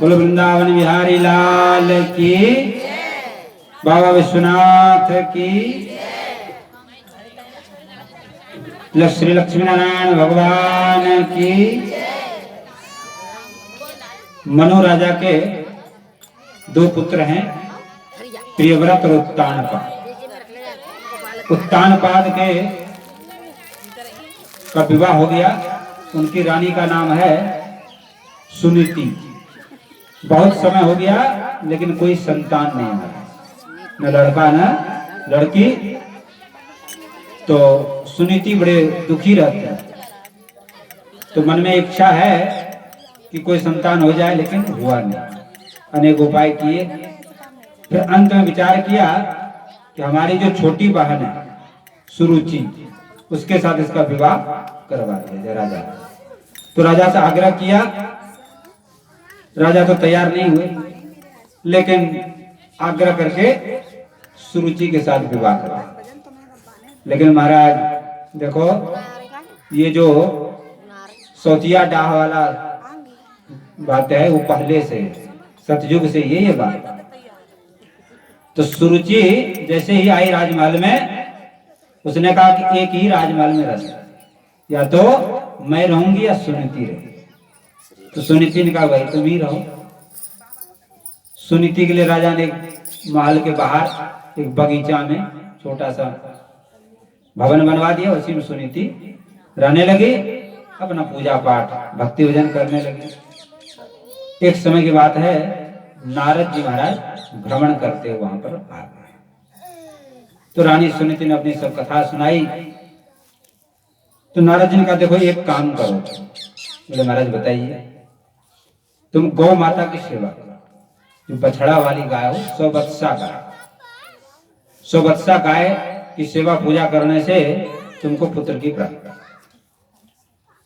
बोलो वृंदावन बिहारी लाल की, बाबा विश्वनाथ की, श्री लक्ष्मी नारायण भगवान की। मनु राजा के दो पुत्र हैं, प्रियव्रत और उत्तानपाद। उत्तानपाद के का विवाह हो गया। उनकी रानी का नाम है सुनीति। बहुत समय हो गया लेकिन कोई संतान नहीं मिला, न लड़का न लड़की। तो सुनीति बड़े दुखी रहते हैं। तो मन में इच्छा है कि कोई संतान हो जाए, लेकिन हुआ नहीं। अनेक उपाय किए, फिर अंत में विचार किया कि हमारी जो छोटी बहन है सुरुचि, उसके साथ इसका विवाह करवा दिया राजा। तो राजा से आग्रह किया। राजा तो तैयार नहीं हुए, लेकिन आग्रह करके सुरुचि के साथ विवाह करा। लेकिन महाराज देखो, ये जो सौतिया डाह वाला बात है वो पहले से, सतयुग से ये बात। तो सुरुचि जैसे ही आई राजमहल में, उसने कहा कि एक ही राजमहल में रह, या तो मैं रहूंगी या सुनीति रहेगी। तो सुनीति ने कहा भाई तुम ही रहो। सुनीति के लिए राजा ने महल के बाहर एक बगीचा में छोटा सा भवन बनवा दिया। उसी में सुनीति रहने लगी, अपना पूजा पाठ भक्ति भजन करने लगी। एक समय की बात है, नारद जी महाराज भ्रमण करते हुए वहां पर आ गए। तो रानी सुनीति ने अपनी सब कथा सुनाई। तो नारद जी ने कहा देखो एक काम करो। बोले महाराज बताइए। तुम गौ माता की सेवा करो। जो बछड़ा वाली गाय हो, सौबत्सा गाय, सौबत्सा गाय की सेवा पूजा करने से तुमको पुत्र की प्राप्ति।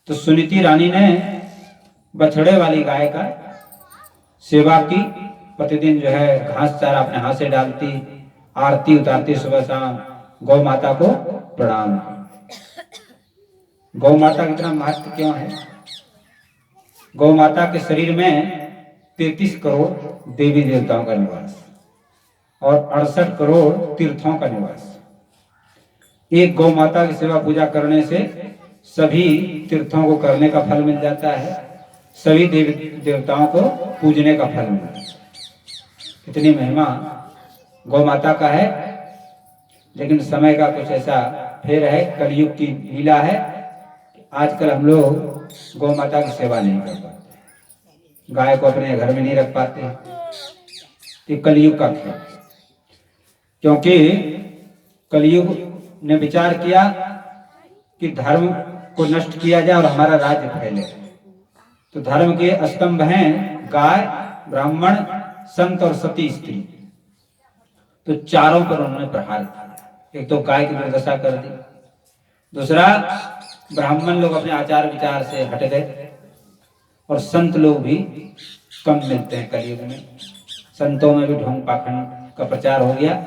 तो सुनीति रानी ने बछड़े वाली गाय का सेवा की। प्रतिदिन जो है घास चारा अपने हाथ से डालती, आरती उतारती सुबह शाम, गौ माता को प्रणाम। गौ माता का इतना महत्व क्यों है? गौ माता के शरीर में 33 करोड़ देवी देवताओं का निवास और 68 करोड़ तीर्थों का निवास। एक गौ माता की सेवा पूजा करने से सभी तीर्थों को करने का फल मिल जाता है, सभी देवी देवताओं को पूजने का फल मिलता है। इतनी महिमा गौ माता का है। लेकिन समय का कुछ ऐसा फेर है, कलयुग की लीला है। आजकल हम लोग गौ माता की सेवा नहीं कर पाते, गाय को अपने घर में नहीं रख पाते। ये कलयुग का खेल। क्योंकि कलयुग ने विचार किया कि धर्म को नष्ट किया जाए और हमारा राज्य फैले। तो धर्म के स्तंभ हैं गाय, ब्राह्मण, संत और सती स्त्री। तो चारों पर उन्होंने प्रहार किया। एक तो गाय की दुर्दशा कर दी, दूसरा ब्राह्मण लोग अपने आचार विचार से हट गए, और संत लोग भी कम मिलते हैं कलयुग में। संतों में भी ढोंग पाखंड का प्रचार हो गया,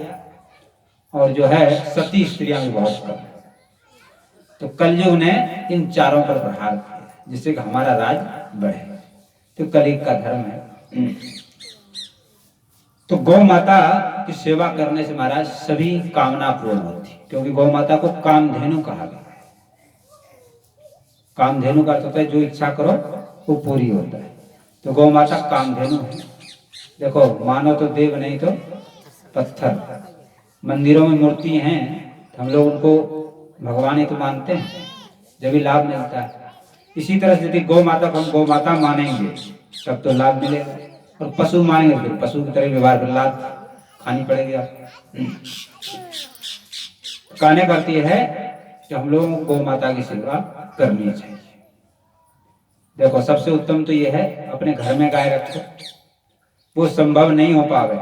और जो है सती स्त्रियां भी बहुत कम। तो कलयुग ने इन चारों पर प्रहार किया जिससे कि हमारा राज बढ़े। तो कलयुग का धर्म है। तो गौ माता की सेवा करने से महाराज सभी कामना पूर्ण होती, क्योंकि गौ माता को कामधेनु कहा गया है। कामधेनु का अर्थ होता है जो इच्छा करो वो पूरी होता है। तो गौ माता कामधेनु है। देखो, मानो तो देव नहीं तो पत्थर। मंदिरों में मूर्ति हैं, हम लोग उनको भगवान ही तो मानते हैं, जब भी लाभ मिलता है। इसी तरह से यदि गौ माता को हम गौ माता मानेंगे तब तो लाभ मिलेगा, और पशु मानेंगे फिर पशु की तरह व्यवहार, फिर लाभ खानी पड़ेगी आपको। कहने का अर्थ यह है कि हम लोगों को गौ माता की सेवा करनी चाहिए। देखो, सबसे उत्तम तो यह है अपने घर में गाय रखो। वो संभव नहीं हो पावे।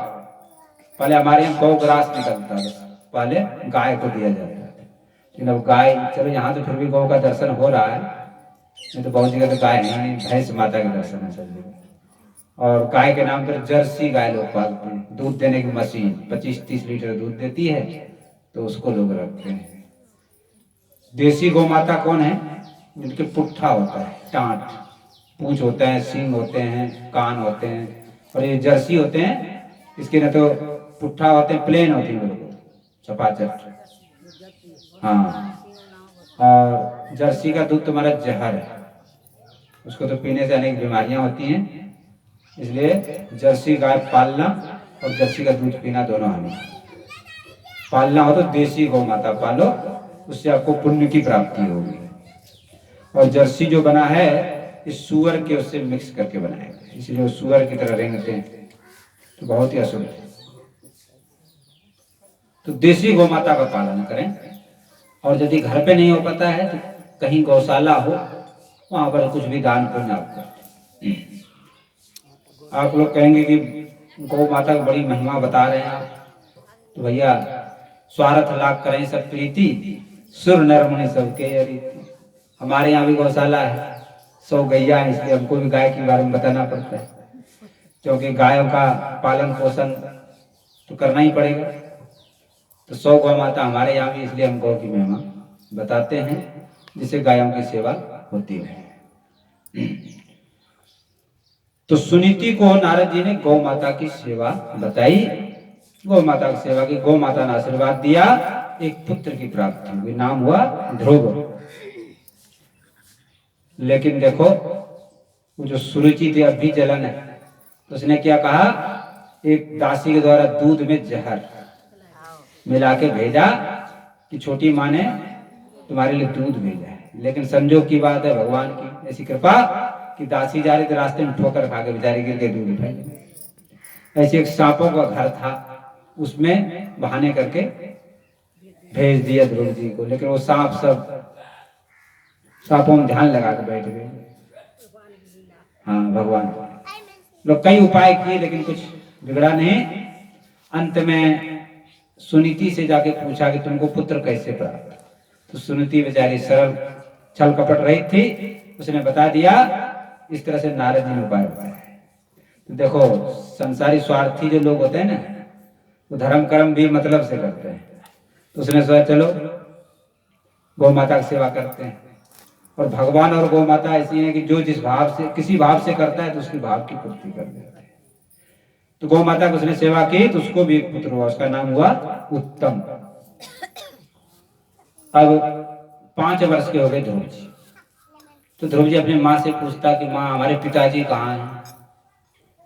पहले हमारे यहाँ गौ ग्रास निकलता था, पहले गाय को दिया जाता था। लेकिन अब गाय, चलो यहाँ तो फिर भी गौ का दर्शन हो रहा है, नहीं तो बहुत जगह तो गाय नहीं, भैंस माता के दर्शन है सब जगह। और गाय के नाम पर जर्सी गाय लोग पालते हैं। दूध देने की मशीन 25-30 लीटर दूध देती है, तो उसको लोग रखते हैं। देसी गौ माता कौन है? जिनके पुट्ठा होता है, टाँट, पूंछ होते हैं, सींग होते हैं, कान होते हैं। और ये जर्सी होते हैं, इसके न तो पुट्ठा होते हैं, प्लेन होती है बिल्कुल चपाचट। हाँ, और जर्सी का दूध तुम्हारा जहर है, उसको तो पीने से अनेक बीमारियां होती हैं। इसलिए जर्सी गाय पालना और जर्सी का दूध पीना दोनों हानि। पालना हो तो देसी गौ माता पालो, उससे आपको पुण्य की प्राप्ति होगी। और जर्सी जो बना है इस सुअर के उससे मिक्स करके बनाया गया, इसलिए वो सुअर की तरह रेंगते हैं, तो बहुत ही अशुभ है। तो देसी गौ माता का पालन करें। और यदि घर पे नहीं हो पाता है तो कहीं गौशाला हो, वहां पर कुछ भी दान पुण्य आप करें। आप लोग कहेंगे कि गौ माता की बड़ी महिमा बता रहे हैं आप, तो भैया स्वार्थ लाभ करें सब प्रीति, सुर नर मुनि सबके रीति। हमारे यहाँ भी गौशाला है, 100 गैया है, इसलिए हमको भी गाय के बारे में बताना पड़ता है, क्योंकि गायों का पालन पोषण तो करना ही पड़ेगा। तो 100 गौ माता हमारे यहाँ भी, इसलिए हम गौ की महिमा बताते हैं, जिससे गायों की सेवा होती है। तो सुनीति को नारद जी ने गौ माता की सेवा बताई, गौ माता की सेवा की। गौ माता ने आशीर्वाद दिया, एक पुत्र की प्राप्ति हुई, नाम हुआ ध्रुव। लेकिन देखो वो जो सुरुचि थी, अब भी जलन है, तो उसने क्या कहा, एक दासी के द्वारा दूध में जहर मिला के भेजा कि छोटी माँ ने तुम्हारे लिए दूध भेजा है। लेकिन संजोग की बात है, भगवान की ऐसी कृपा कि दासी जा रही थी, रास्ते में ठोकर खा के बेचारी गिर के दूध फैल। ऐसे एक सांपों का घर था, उसमें बहाने करके भेज दिया ध्रुव जी को। लेकिन वो सांप सब सांपों में ध्यान लगा कर बैठ गए। हाँ, भगवान लोग कई उपाय किए लेकिन कुछ बिगड़ा नहीं। अंत में सुनीति से जाके पूछा कि तुमको पुत्र कैसे प्राप्त, तो सुनीति बेचारी सरल छल कपट रही थी, उसने बता दिया इस तरह से नारद जी ने उपाय बताया। तो देखो संसारी स्वार्थी जो लोग होते हैं ना, वो धर्म कर्म भी मतलब से करते हैं। तो उसने सोचा चलो गौ माता की सेवा करते हैं। और भगवान और गौ माता ऐसी है कि जो जिस भाव से, किसी भाव से करता है तो उसकी भाव की पूर्ति कर देते हैं। तो गौ माता की उसने सेवा की तो उसको भी एक पुत्र हुआ, उसका नाम हुआ उत्तम। अब 5 वर्ष के हो गए ध्रुव जी। तो ध्रुव जी अपनी माँ से पूछता कि माँ हमारे पिताजी कहाँ हैं।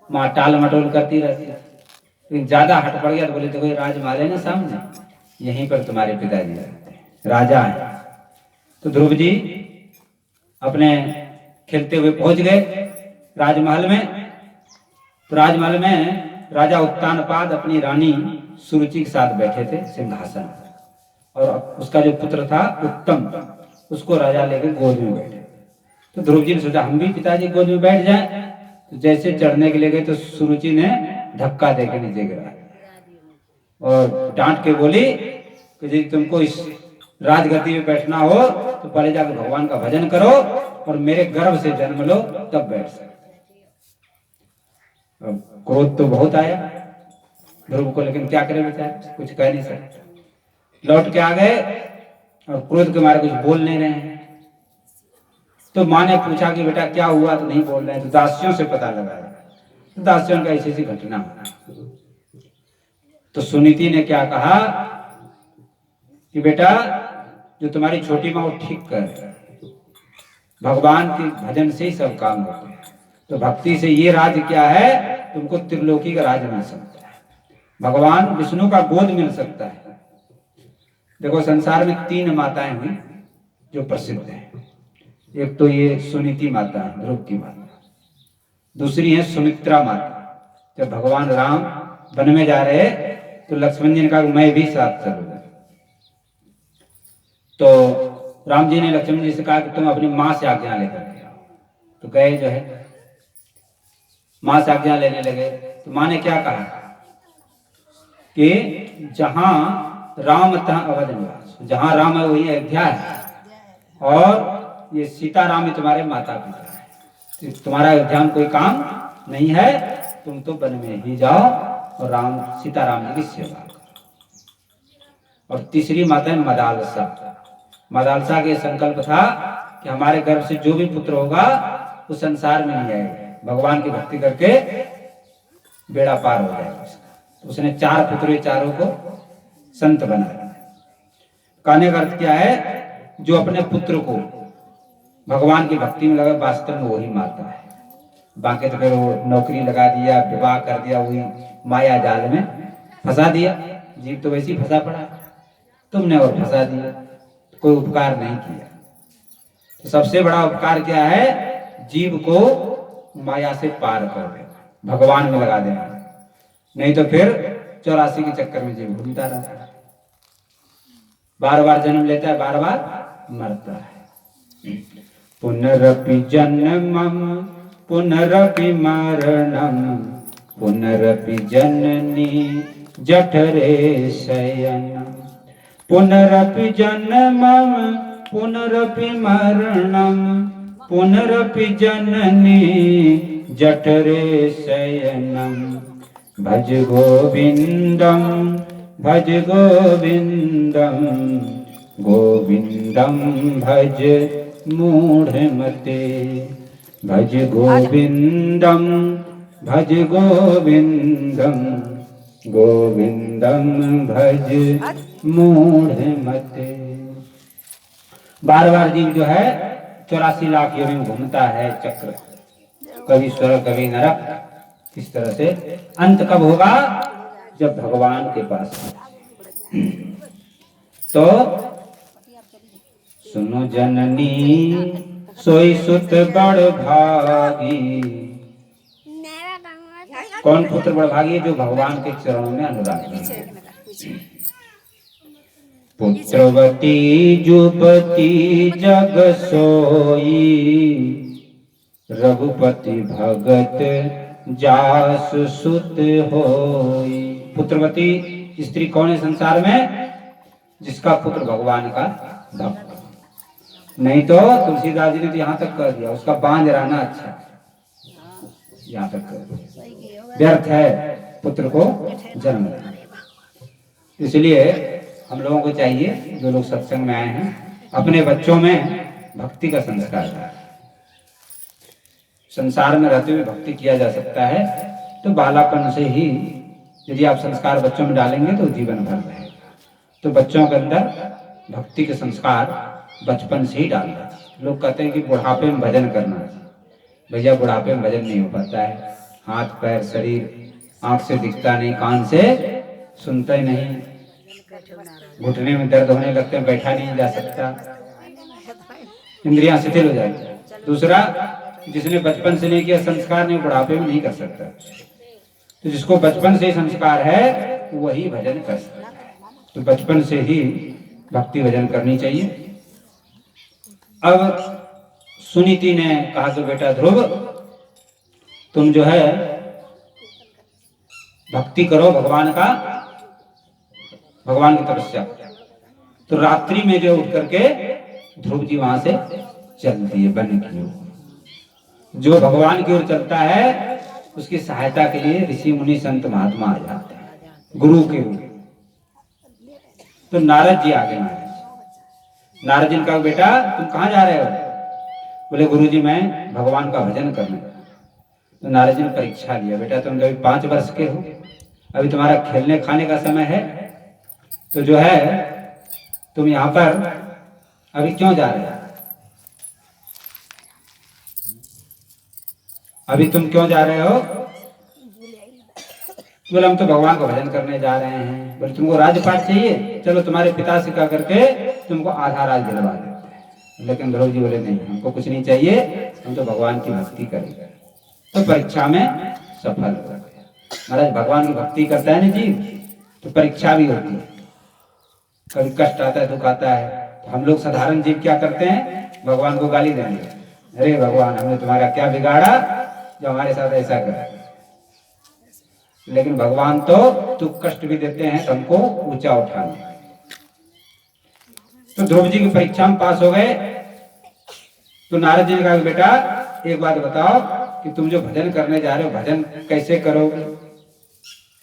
माँ टाल मटोल करती रहती, लेकिन ज्यादा हट पड़ गया तो बोले देखो राजमहल है ना सामने, यहीं पर तुम्हारे पिताजी रहते हैं, राजा है। तो ध्रुव जी अपने खेलते हुए पहुंच गए राजमहल में। तो राजमहल में राजा उत्तानपाद अपनी रानी सुरुचि के साथ बैठे थे सिंहासन पर, और उसका जो पुत्र था उत्तम, उसको राजा लेकर गोद में बैठे। तो ध्रुव जी ने सोचा हम भी पिताजी गोद में बैठ जाएं। तो जैसे चढ़ने के लिए गए तो सुरुचि ने धक्का देकर नीचे गिरा और डांट के बोली कि यदि तुमको इस राजगद्दी में बैठना हो तो पहले जाकर भगवान का भजन करो और मेरे गर्भ से जन्म लो, तब बैठ सकते। क्रोध तो बहुत आया ध्रुव को, लेकिन क्या करे बेचारे, कुछ कह नहीं सकते। लौट के आ गए और क्रोध के मारे कुछ बोल नहीं रहे हैं। तो माँ ने पूछा कि बेटा क्या हुआ, तो नहीं बोल रहे हैं। तो दासियों से पता लगा, तो दासियों का ऐसी ऐसी घटना हुआ। तो सुनीति ने क्या कहा कि बेटा जो तुम्हारी छोटी माँ वो ठीक कर, भगवान के भजन से ही सब काम होते हैं। तो भक्ति से ये राज क्या है, तुमको त्रिलोकी का राज मिल सकता है, भगवान विष्णु का गोद मिल सकता है। देखो संसार में 3 माताएं हुई जो प्रसिद्ध हैं। एक तो ये सुनीति माता है, ध्रुव की माता। दूसरी है सुमित्रा माता। जब भगवान राम वन में जा रहे तो लक्ष्मण जी ने कहा मैं भी साथ चलूंगा। तो राम जी ने लक्ष्मण जी से कहा कि तुम अपनी माँ से आज्ञा लेकर के आओ। तो गए जो है माँ से आज्ञा लेने लगे। तो माँ ने क्या कहा कि जहां राम तहाँ अवध निवास, जहां राम है वही अयोध्या है, और ये सीताराम ही तुम्हारे माता पिता है, तुम्हारा अयोध्या में कोई काम नहीं है, तुम तो वन में ही जाओ और राम सीताराम जी की सेवा करो। और तीसरी माता है मदालसा। मदालसा के संकल्प था कि हमारे गर्भ से जो भी पुत्र होगा उस संसार में नहीं आएगा। भगवान की भक्ति करके बेड़ा पार हो जाएगा उसका। उसने 4 पुत्र, चारों को संत बनाया। कहने का अर्थ क्या है, जो अपने पुत्र को भगवान की भक्ति में लगा, वास्तव में वही माता है। बाकी तो फिर वो नौकरी लगा दिया, विवाह कर दिया, वही माया जाल में फंसा दिया। जीव तो वैसे ही फंसा पड़ा, तुमने और फंसा दिया, कोई उपकार नहीं किया। तो सबसे बड़ा उपकार क्या है, जीव को माया से पार कर देना, भगवान में लगा देना। नहीं तो फिर 84 के चक्कर में जीव घूमता रहता है, बार बार जन्म लेता है, बार बार मरता है। पुनरपि जन्मम पुनरपि मरणम पुनरपि जननी जठरे शयनम। पुनरपि जन्मम पुनरपि मरणम पुनरपि जननी जठरे शयनम। भज गोविंदम भज गोविंदम गोविंदम भज मूढ़मते। भज गोविंदम भज गोविंदम गोविंदम भज मूढ़मते। बार बार जीव जो है 84 लाख योनि में घूमता है चक्र, कभी स्वर्ग कभी नरक। इस तरह से अंत कब होगा, जब भगवान के पास। तो सुनो जननी सोई सुत बड़ भागी। कौन पुत्र बड़ भागी है, जो भगवान के चरणों में अनुराग है। पुत्रवती जुपति जग सोई रघुपति भगत जास सुत होई। पुत्रवती स्त्री कौन है संसार में, जिसका पुत्र भगवान का भक्त। नहीं तो तुलसीदास जी ने तो यहाँ तक कर दिया, उसका बांझ रहना अच्छा, यहाँ तक कर दिया। व्यर्थ है पुत्र को जन्म देना। इसलिए हम लोगों को चाहिए, जो लोग सत्संग में आए हैं, अपने बच्चों में भक्ति का संस्कार करें। संसार में रहते हुए भक्ति किया जा सकता है, तो बालापन से ही यदि आप संस्कार बच्चों में डालेंगे तो जीवन भर रहेगा। तो बच्चों के अंदर भक्ति के संस्कार बचपन से ही डालना चाहिए। लोग कहते हैं कि बुढ़ापे में भजन करना चाहिए। भैया बुढ़ापे में भजन नहीं हो पाता है। हाथ पैर शरीर आंख से दिखता नहीं, कान से सुनता ही नहीं, घुटने में दर्द होने लगते हैं, बैठा नहीं जा सकता, इंद्रियां शिथिल हो जाती। दूसरा, जिसने बचपन से नहीं किया संस्कार, नहीं बुढ़ापे में नहीं कर सकता। तो जिसको बचपन से संस्कार है वही भजन कर सकता है। तो बचपन से ही भक्ति भजन करनी चाहिए। अब सुनीति ने कहा कि बेटा ध्रुव, तुम जो है भक्ति करो भगवान का, भगवान की तपस्या। तो रात्रि में जो उठ करके ध्रुव जी वहां से चलती है वन की ओर। जो भगवान की ओर चलता है उसकी सहायता के लिए ऋषि मुनि संत महात्मा आ जाते हैं, गुरु के रूप। तो नारद जी आगे, नारद जी ने कहा बेटा तुम कहाँ जा रहे हो? बोले गुरु जी मैं भगवान का भजन करने। तो नारद जी ने परीक्षा लिया, बेटा तुम अभी 5 वर्ष के हो, अभी तुम्हारा खेलने खाने का समय है, तो जो है तुम यहाँ पर अभी क्यों जा रहे हो? अभी तुम क्यों जा रहे हो? बोले हम तो भगवान का भजन करने जा रहे हैं। बोले तुमको राजपाट चाहिए, चलो तुम्हारे पिता से कह करके तुमको आधा राज दिलवा देते हैं। लेकिन ध्रुव जी बोले नहीं, हमको कुछ नहीं चाहिए, हम तो भगवान की भक्ति करेंगे। तो परीक्षा में सफल हो गए। महाराज भगवान की भक्ति करता है ना जीव, तो परीक्षा भी होती है, कभी कष्ट आता है, दुख आता है। तो हम लोग साधारण जीव क्या करते हैं, भगवान को गाली देंगे, अरे भगवान हमने तुम्हारा क्या बिगाड़ा जो हमारे साथ ऐसा कर। लेकिन भगवान तो दुख कष्ट भी देते हैं तो हमको ऊंचा उठाने। तो ध्रुव जी की परीक्षा में पास हो गए। तो नारद जी ने कहा बेटा एक बात बताओ कि तुम जो भजन करने जा रहे हो, भजन कैसे करोगे,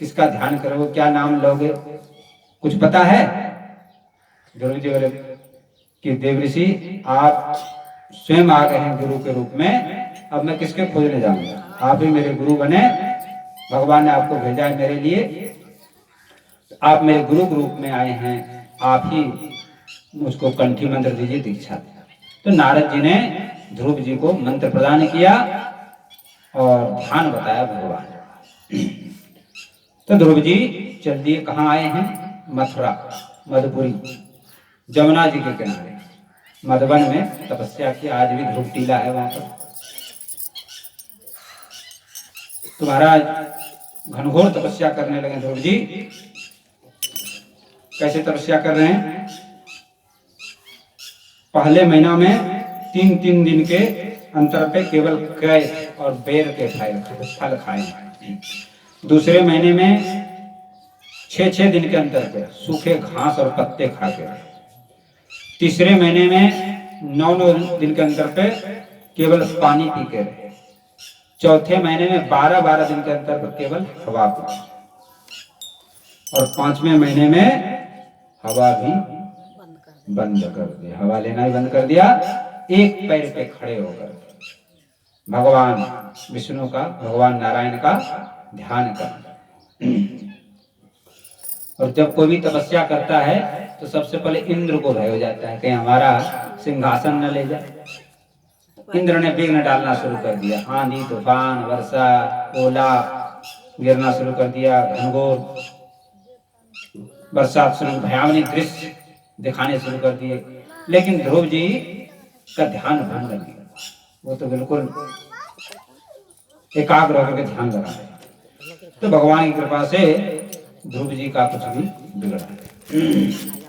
किसका ध्यान करोगे, क्या नाम लोगे, कुछ पता है? ध्रुव जी बोले कि देव ऋषि आप स्वयं आ गए हैं गुरु के रूप में, अब मैं किसके खोजने जाऊंगा, आप ही मेरे गुरु बने, भगवान ने आपको भेजा है मेरे लिए, आप मेरे गुरु के रूप में आए हैं, आप ही मुझको कंठी मंत्र दीजिए, दीक्षा दीजिए। तो नारद जी ने ध्रुव जी को मंत्र प्रदान किया और ध्यान बताया भगवान। तो ध्रुव जी चल दिए, कहाँ आए हैं, मथुरा मधुपुरी, जमुना जी के किनारे मधुबन में तपस्या की, आज भी ध्रुव टीला है वहां पर। तो महाराज घनघोर तपस्या करने लगे ध्रुव जी। कैसे तपस्या कर रहे हैं, पहले महीना में 3-3 दिन के अंतर पे केवल कैथ और बेर के फल खाए। दूसरे महीने में 6-6 दिन के अंतर पे सूखे घास और पत्ते खा के। तीसरे महीने में 9-9 दिन के अंतर पे केवल पानी पी के रहे। चौथे महीने में 12-12 दिन के अंतर पर केवल हवा पी। और 5वें महीने में हवा भी बंद कर दिया, हवा लेना ही बंद कर दिया। एक पैर पे खड़े होकर भगवान विष्णु का, भगवान नारायण का ध्यान कर। और जब कोई भी तपस्या करता है तो सबसे पहले इंद्र को भय हो जाता है कि हमारा सिंहासन न ले जाए। इंद्र ने विघ्न डालना शुरू कर दिया, आंधी तूफान वर्षा ओला गिरना शुरू कर दिया, घनघोर बरसात शुरू, भयावनी दृश्य दिखाने शुरू कर दिए। लेकिन ध्रुव जी का ध्यान भंग नहीं हुआ, वो तो बिल्कुल एकाग्र होकर के ध्यान लगा रहे। तो भगवान की कृपा से ध्रुव जी का कुछ भी बिगड़ा नहीं।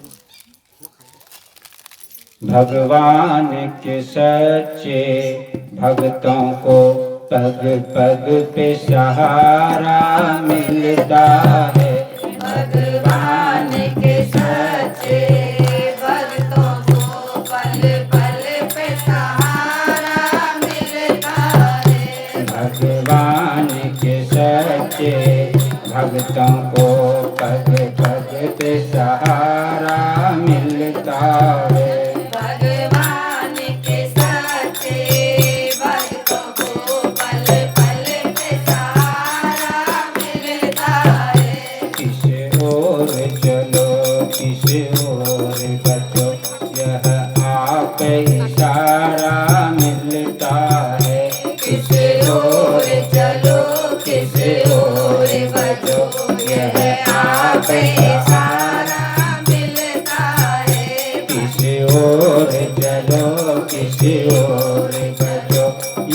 भगवान के सच्चे भक्तों को पग पग पे सहारा मिलता है। भगवान के सच्चे भक्तों को पल पल पे सहारा मिलता है। भगवान के सच्चे भक्तों को पग पग पे सहारा मिलता है। भगवान के सच्चे भक्तों को पल पल पे सहारा मिलता है। किस ओर चलो किस ओर बचो, यह आप इशारा मिलता है। किस ओर चलो किस ओर बचो, यह आप इशारा मिलता है। किस ओर चलो किस ओर बचो,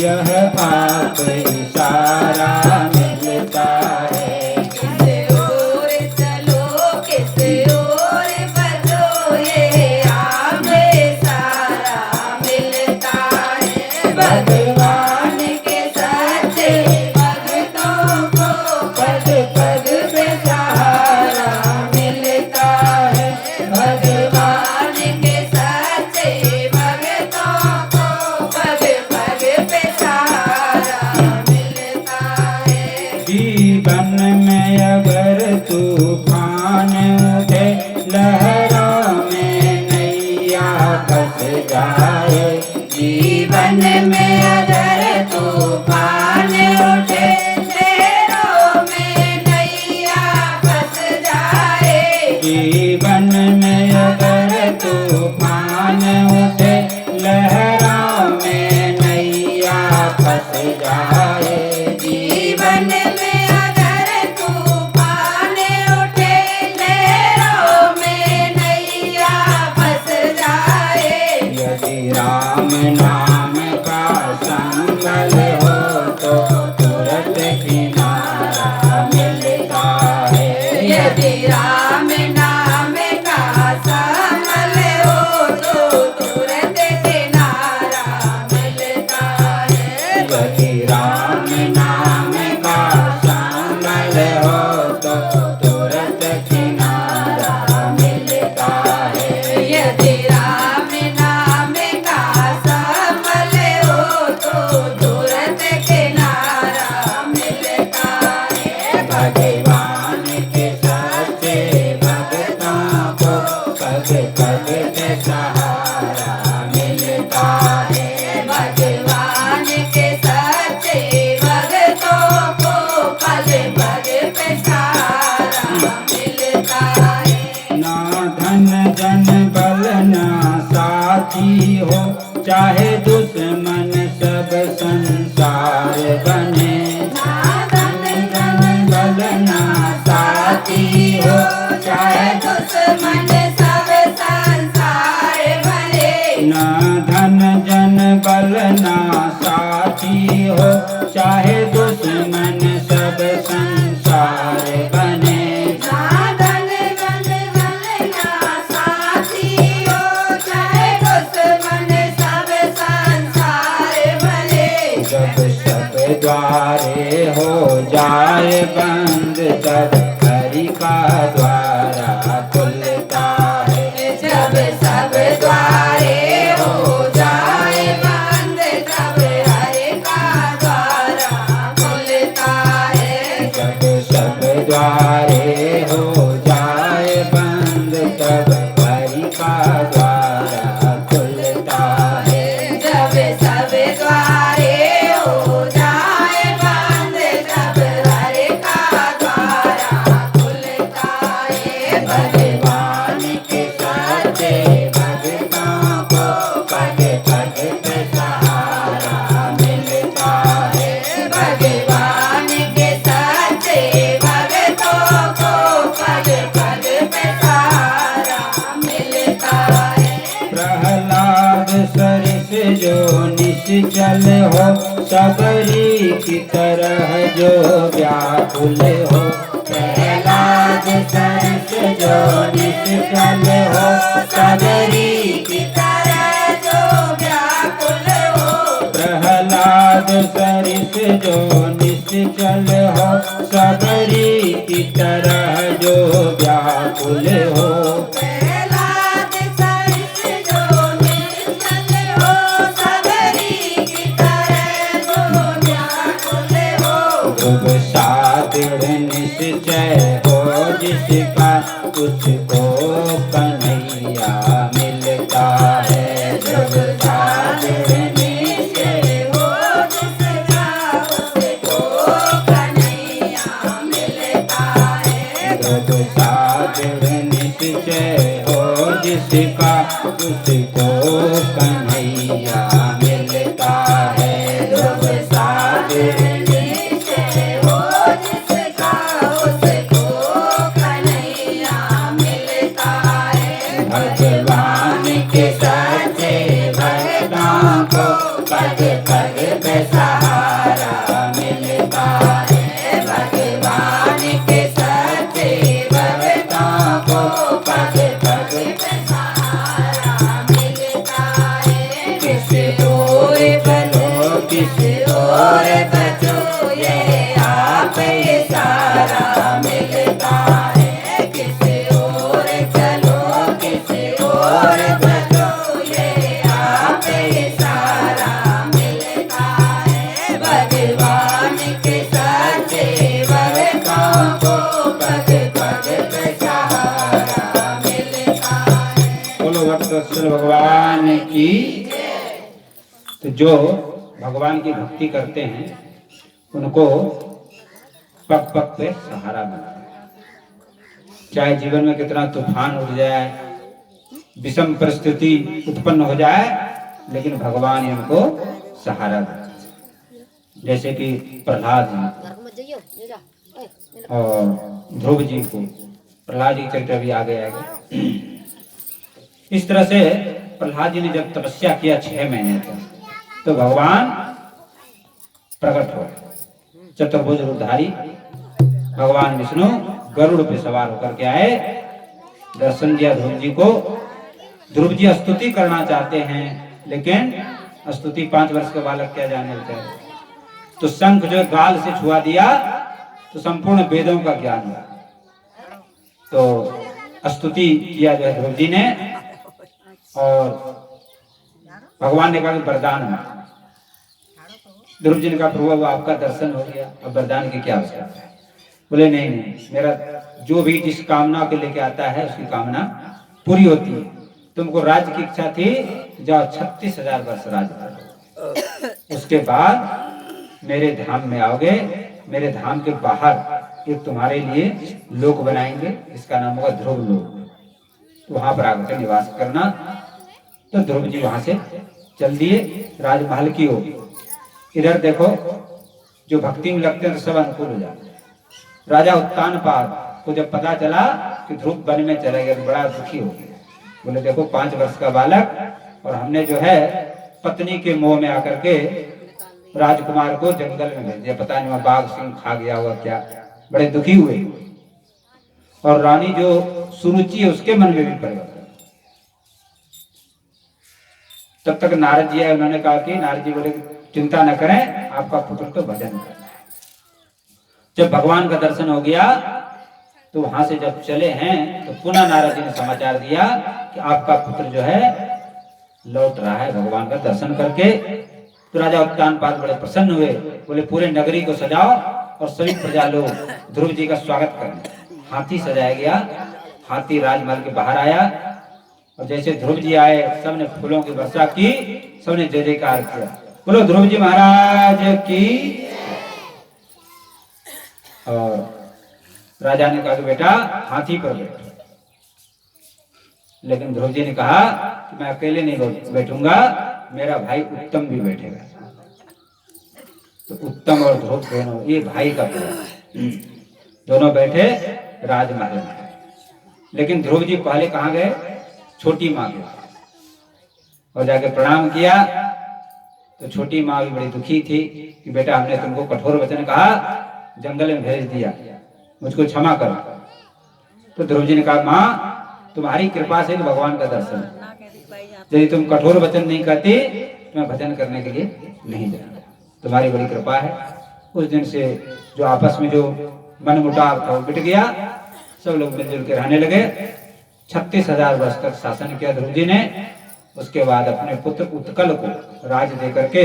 यह आप इशारा मिलता है। किस ओर चलो किस ओर बचो, ये आप इशारा मिलता है। भगवान के सच्चे भक्तों को पग पग पे सहारा मिलता है। भगवान के सच्चे भक्तों को पग पग पे सहारा मिलता है। जीवन में अगर तूफान उठे, लहरों में नैया फंस जाए। जीवन में अगर तूफान उठे, लहरों में नैया फंस जाए। जीवन में अगर तूफान उठे, लहरों में नैया फंस जाए। जीवन में अगर तूफान उठे, लहरों में नैया फंस जाए। यदि राम नाम का संबल हो तो तुरंत किनारा मिलता है। यदि राम नाम का संबल हो तो तुरंत किनारा मिलता है। यदि राम नाम का संबल हो तो तुरंत किनारा मिलता है। यदि राम नाम का संबल हो तो तुरंत किनारा मिलता है। भगवान के सच्चे भक्तों को पग पग पे सहारा मिलता है। भगवान के संसार बने। ना धन धन बल ना साथी हो, चाहे दुश्मन सब संसार भले। ना धन जन बल ना साथी हो, चाहे दुश्मन सब संसार बने। ना धन धन बल ना साथी हो, चाहे दुश्मन सब संसार भले। जब सब द्वारे हो जाए बंद, तब हरि का द्वारा खुलता है। जब सब द्वारे हो जाए बंद, तब हरि का द्वारा खुलता है। जब सब द्वारे हो जाए बंद, तब हरि का द्वारा खुलता है। जब सब द्वारे हो जाए बंद, तब हरि का द्वारा खुलता है। भगवान के सच्चे भक्तों को पग पग पे सहारा मिलता है। भगवान के सच्चे भक्तों को पग पग पे सहारा मिलता है। प्रहलाद सरिस जो निश्चल हो, सबरी की तरह जो व्याकुल हो। प्रहलाद सरिस जो निश्चल हो, सबरी की तरह जो व्याकुल हो। प्रहलाद सरिस जो निश्चल हो, सबरी की तरह जो व्याकुल हो। प्रहलाद सरिस जो निश्चल हो, सबरी की तरह जो व्याकुल हो। ध्रुव सा दृढ़ निश्चय हो जिसका, उसको कन्हैया मिलता है। ध्रुव सा दृढ़ निश्चय हो जिसका, उसको कन्हैया मिलता है। ध्रुव सा दृढ़ निश्चय हो जिसका, उसको कन्हैया मिलता है। ध्रुव सा दृढ़ निश्चय हो जिसका, उसको कन्हैया मिलता है। भगवान के सच्चे भक्तों को पग पग पे सहारा मिलता है। भगवान के सच्चे भक्तों को पग पग पे सहारा मिलता है। किस ओर चलो किस ओर बचो, ये आप इशारा मिलता है। किस ओर चलो किस ओर बचो, ये आप इशारा मिलता है। भगवान के सच्चे भक्तों को पग पग पे सहारा मिलता है। बोलो भक्तवत्सल भगवान की। तो जो भगवान की भक्ति करते हैं उनको पग पग पे सहारा मिलता है। चाहे जीवन में कितना तूफान उठ जाए, विषम परिस्थिति उत्पन्न हो जाए, लेकिन भगवान इनको सहारा देते हैं। जैसे कि प्रहलाद जी और ध्रुव जी को, प्रहलाद जी के चरित्र भी आगे आएगा। इस तरह से प्रहलाद जी ने जब तपस्या किया 6 महीने तक, तो भगवान प्रकट हो, चतुर्भुज रूपधारी भगवान विष्णु गरुड़ पे सवार होकर के आए, दर्शन दिया ध्रुव जी को। ध्रुव जी स्तुति करना चाहते हैं, लेकिन स्तुति 5 वर्ष के बालक क्या जाने देते हैं। तो शंख जो गाल से छुआ दिया तो संपूर्ण वेदों का ज्ञान हुआ। तो स्तुति किया जो है ध्रुव जी ने, और भगवान ने कहा कि वरदान है। ध्रुव जी ने कहा प्रभु अब आपका दर्शन हो गया, अब वरदान की क्या आवश्यकता है। बोले नहीं नहीं, मेरा जो भी जिस कामना के लेके आता है उसकी कामना पूरी होती है। तुमको राज्य की इच्छा थी, जाओ 36,000 वर्ष राज्य करो, उसके बाद मेरे धाम में आओगे। मेरे धाम के बाहर एक तुम्हारे लिए लोक बनाएंगे, इसका नाम होगा ध्रुव लोक। वहां पर आकर निवास करना। तो ध्रुव जी वहां से चल दिए राजमहल की ओर। इधर देखो, जो भक्ति में लगते हैं तो सब अनुकूल हो जाते हैं। राजा उत्तानपाद को जब पता चला कि ध्रुव वन में चले गए तो बड़ा दुखी हो गया। बोले देखो 5 वर्ष का बालक और हमने जो है पत्नी के मोह में आकर के राजकुमार को जंगल में भेज दिया, पता नहीं वहां बाघ सिंह खा गया हुआ क्या। बड़े दुखी हुए। और रानी जो सुरुचि है उसके मन में भी परिवर्तन। तब तक नारद जी आए, उन्होंने कहा कि नारद जी बोले चिंता न करें, आपका पुत्र तो भजन करना है। जब भगवान का दर्शन हो गया तो वहां से जब चले हैं तो पुनः नारद जी ने समाचार दिया कि आपका पुत्र जो है लौट रहा है भगवान का दर्शन करके। तो राजा उत्तानपाद बड़े प्रसन्न हुए। बोले पूरे नगरी को सजाओ और सभी प्रजा लोग ध्रुव जी का स्वागत करें। हाथी सजाया गया, हाथी राजमहल के बाहर आया और जैसे ध्रुव जी आए सबने फूलों की वर्षा की, सबने जय जयकार किया। बोलो ध्रुव जी महाराज की। और राजा ने कहा कि बेटा हाथी पर बैठो, लेकिन ध्रुव जी ने कहा कि मैं अकेले नहीं बैठूंगा, मेरा भाई उत्तम भी बैठेगा। तो उत्तम और ध्रुव दोनों, ये भाई का प्यार, दोनों बैठे राजमहल में। लेकिन ध्रुव जी पहले कहाँ गए? छोटी माँ के और जाके प्रणाम किया। तो छोटी माँ भी बड़ी दुखी थी कि बेटा हमने तुमको कठोर वचन कहा, जंगल में भेज दिया, मुझको क्षमा करो। तो ध्रुव जी ने कहा माँ तुम्हारी कृपा से भगवान का दर्शन, यदि तुम कठोर वचन नहीं करती तो मैं भजन करने के लिए नहीं जाता, तुम्हारी बड़ी कृपा है। उस दिन से जो आपस में जो मनमुटाव था वो मिट गया, सब लोग मिलजुल के रहने लगे। 36,000 वर्ष तक शासन किया ध्रुव जी ने। उसके बाद अपने पुत्र उत्कल को राज दे करके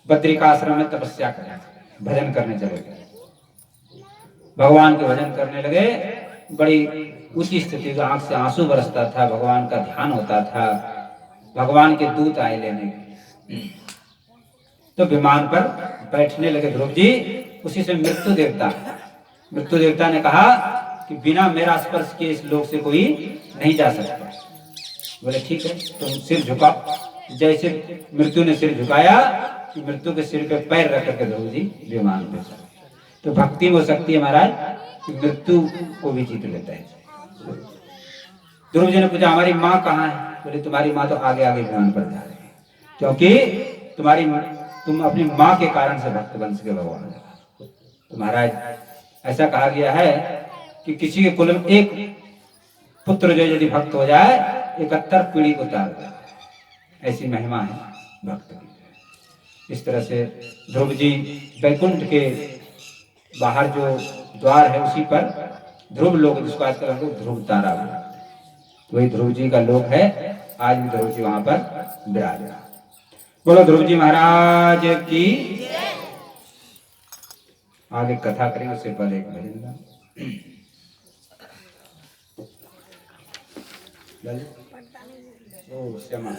बद्रिकाश्रम में तपस्या कर भजन करने चले गए। भगवान के भजन करने लगे। बड़ी ऊंची स्थिति, जो आंख से आंसू बरसता था, भगवान का ध्यान होता था। भगवान के दूत आए लेने के, तो विमान पर बैठने लगे ध्रुव जी। उसी से मृत्यु देवता ने कहा कि बिना मेरा स्पर्श किए इस लोक से कोई नहीं जा सकता। बोले ठीक है, तुम सिर झुकाओ। जैसे मृत्यु ने सिर झुकाया कि मृत्यु के सिर पे पैर रख करके ध्रुव जी विमान पे चले। तो भक्ति में हो सकती है महाराज कि मृत्यु को भी जीत लेता है। ध्रुव जी ने पूछा हमारी माँ कहाँ है? बोले तुम्हारी माँ तो आगे आगे विमान पर जा रही है, क्योंकि तुम अपनी माँ के कारण से भक्त बन सके भगवान। तो महाराज ऐसा कहा गया है कि किसी के कुल में एक पुत्र जो यदि भक्त हो जाए 71 पीढ़ी को तार दे, ऐसी महिमा है भक्त की। इस तरह से ध्रुव जी वैकुंठ के बाहर जो द्वार है उसी पर ध्रुव लोक, जिसको आजकल हम लोग ध्रुव तारा बोलते हैं, वही ध्रुव जी का लोक है। आज भी ध्रुव जी वहां पर विराज। बोलो ध्रुव जी महाराज की। आगे कथा करेंगे, उससे पहले एक भजन श्यामा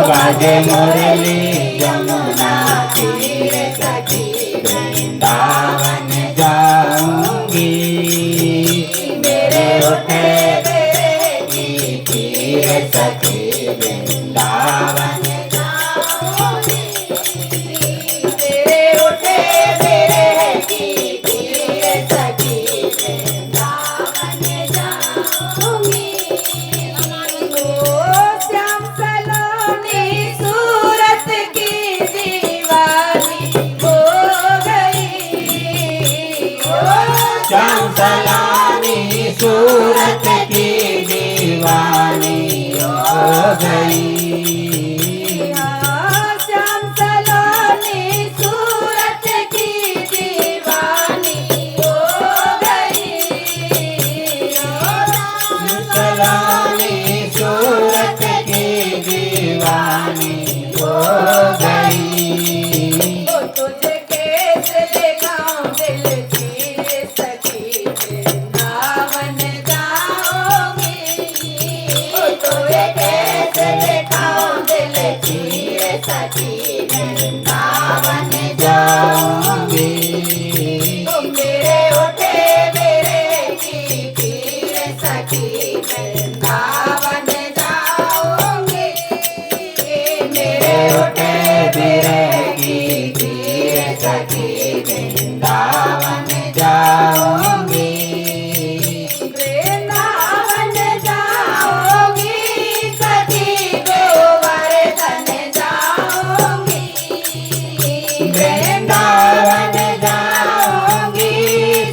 बाजे मुरली जमुना तीर सखी वृंदावन जाऊंगी। मेरे उठे की तीर सखी वृंदावन गई। हाँ, श्याम सलोनी सूरत की दीवानी हो गई। सलामी सूरत की दीवानी हो गई। वो तुझे कैसे दिखाऊं दिल की सखी वृंदावन जाऊंगी। वो तुझे कैसे दिखाऊं दिल की सखी वृंदावन जाऊंगी। ओ मेरे उठे मेरे की पीर सखी वृंदावन जाऊंगी। मेरे उठे मेरे की पीर सखी वृंदावन जाऊंगी। वृंदावन जाऊंगी सखी गोवर्धन जाऊंगी। वृंदावन जाऊंगी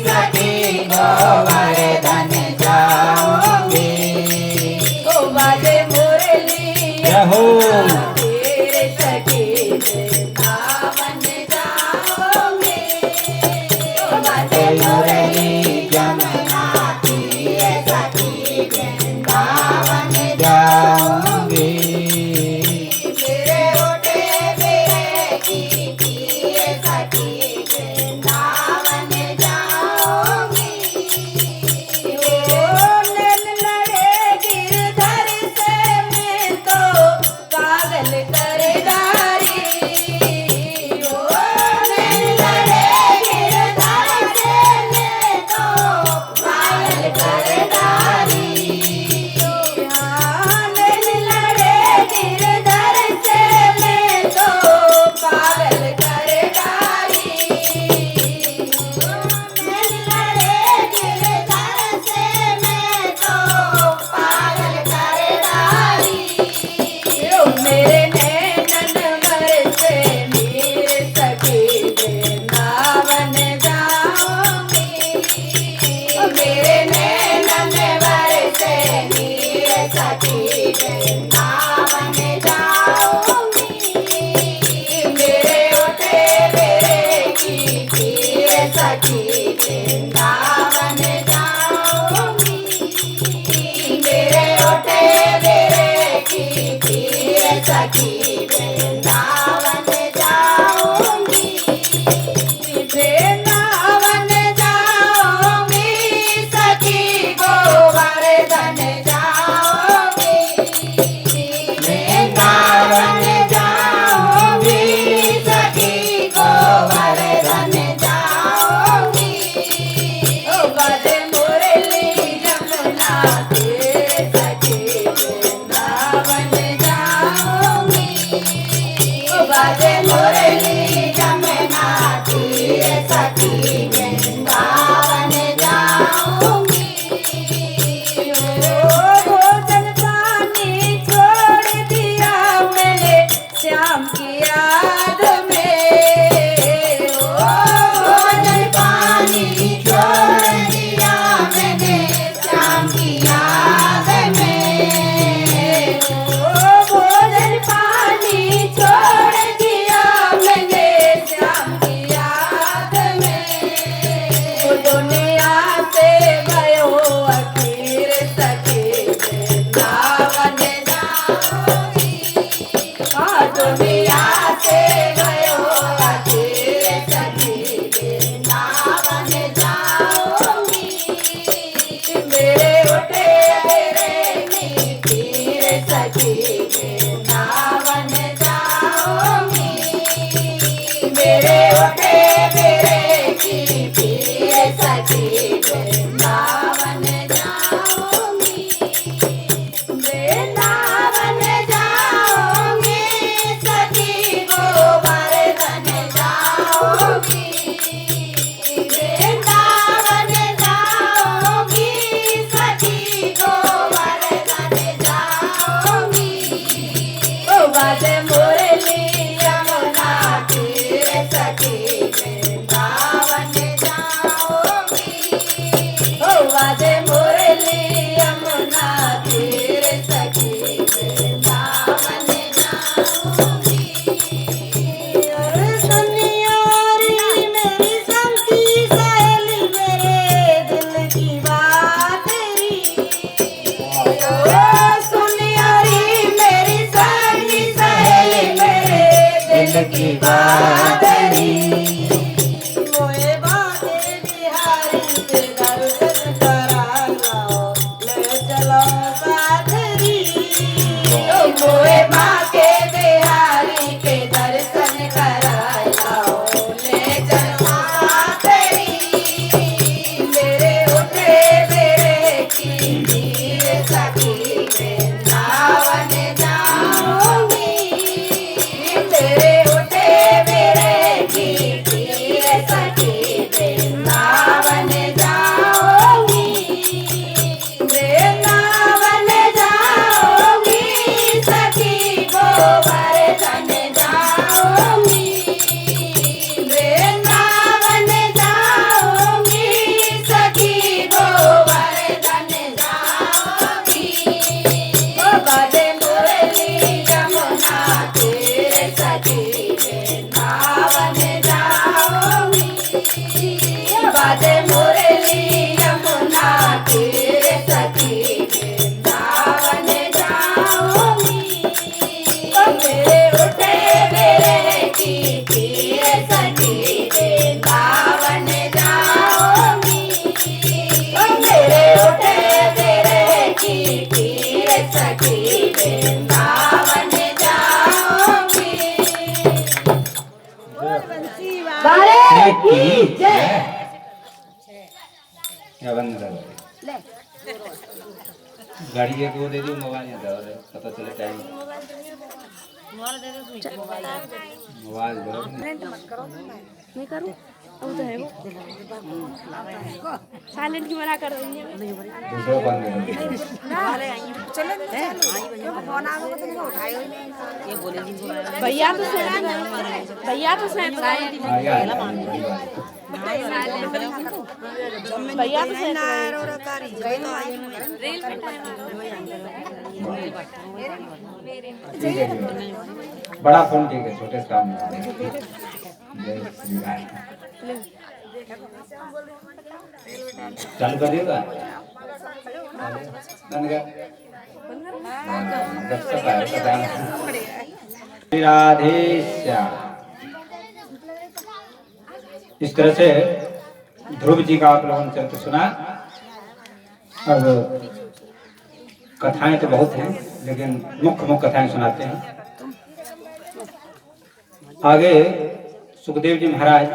सखी गोवर्धन जाऊंगी। ओ बाजे मुरली रहो तेरे सखी वृंदावन जाऊंगी। ओ बाजे मुरली यमुना तेरे सखी वृंदावन जाऊंगी। मेरे उठे मेरे की पीर सखी वृंदावन जाऊंगी। ओ नैन लड़े गिरधर से मैं तो पागल कर डारी। ओ नैन लड़े गिरधर से मैं तो पागल कर डारी। हाँ, नैन लड़े गिरधर से मैं तो पागल कर डारी। नैन लड़े गिरधर से मैं तो पागल कर डारी। ओ मेरे नैनन बरसे मेरे सखी वृंदावन जाऊंगी। ओ मेरे नैनन बरसे मेरे सखी वृंदावन जाऊंगी। मेरे उठे मेरे की पीर सखी वृंदावन जाऊंगी। मेरे उठे मेरे की पीर सखी वृंदावन जाऊंगी। वृंदावन जाऊंगी सखी गोवर्धन जाऊंगी। वृंदावन जाऊंगी सखी गोवर्धन जाऊंगी। ओ बाजे मुरली यमुना तेरे सखी वृंदावन जाऊंगी। ओ बाजे मुरली यमुना तेरे सखी वृंदावन जाऊंगी। ओ भोजन पानी छोड़ दिया मैंने श्याम की याद में। ओ भोजन पानी छोड़ दिया मैंने श्याम की याद में। ओ भोजन पानी छोड़ दिया मैंने श्याम की याद में। ओ दुनिया से भयो अखीर सखी वृंदावन जाऊंगी। हाँ, दुनिया से भयो अखीर सखी वृंदावन जाऊंगी। मेरे उठे मेरे की पीर सखी वृंदावन जाऊंगी। मेरे उठे मेरे की पीर सखी वृंदावन जाऊंगी। वृंदावन जाऊंगी सखी गोवर्धन जाऊंगी। वृंदावन जाऊंगी सखी गोवर्धन जाऊंगी। ओ बाजे मुरली यमुना तेरे सखी वृंदावन जाऊंगी। ओ बाजे मुरली यमुना तेरे सखी वृंदावन की बात री। मोए बाके बिहारी के दर्शन करा लाओ ले चलो साथ री। मोए बाके बिहारी के दर्शन करा लाओ ले चलो साथ री। मेरे उठे मेरे की वीर सखी वृंदावन जाऊंगी। मेरे उठे मेरे की वीर सखी वृंदावन जाऊंगी। वृंदावन जाऊंगी सखी गोवर्धन जाऊंगी। वृंदावन जाऊंगी सखी गोवर्धन जाऊंगी। बाजे मुरली यमुना तीर सखी वृंदावन जाऊंगी। बाजे मुरली यमुना तीर सखी वृंदावन जाऊंगी। मेरे उठे मेरे की तीर सखी वृंदावन जाऊंगी। मेरे उठे मेरे की तीर सखी वृंदावन जाऊंगी। बारे की जय। या बंद कर गाड़ी के वो दे दो, मोबाइल नहीं दे दो, पता चले टाइम। मोबाइल दो नहीं करूँ अब तो है वो साइलेंट की मना कर देंगे। दूसरा बंद कर भैया तो भैया तो भैया तो ठीक है। बड़ा फोन ठीक है, छोटे से काम नहीं। जय श्री राम। चालू कर दिएगा राधे श्याम। इस तरह से ध्रुव जी का आप लोगों ने चरित्र सुना। अब कथाएं तो बहुत हैं, लेकिन मुख्य मुख्य कथाएं सुनाते हैं। आगे सुखदेव जी महाराज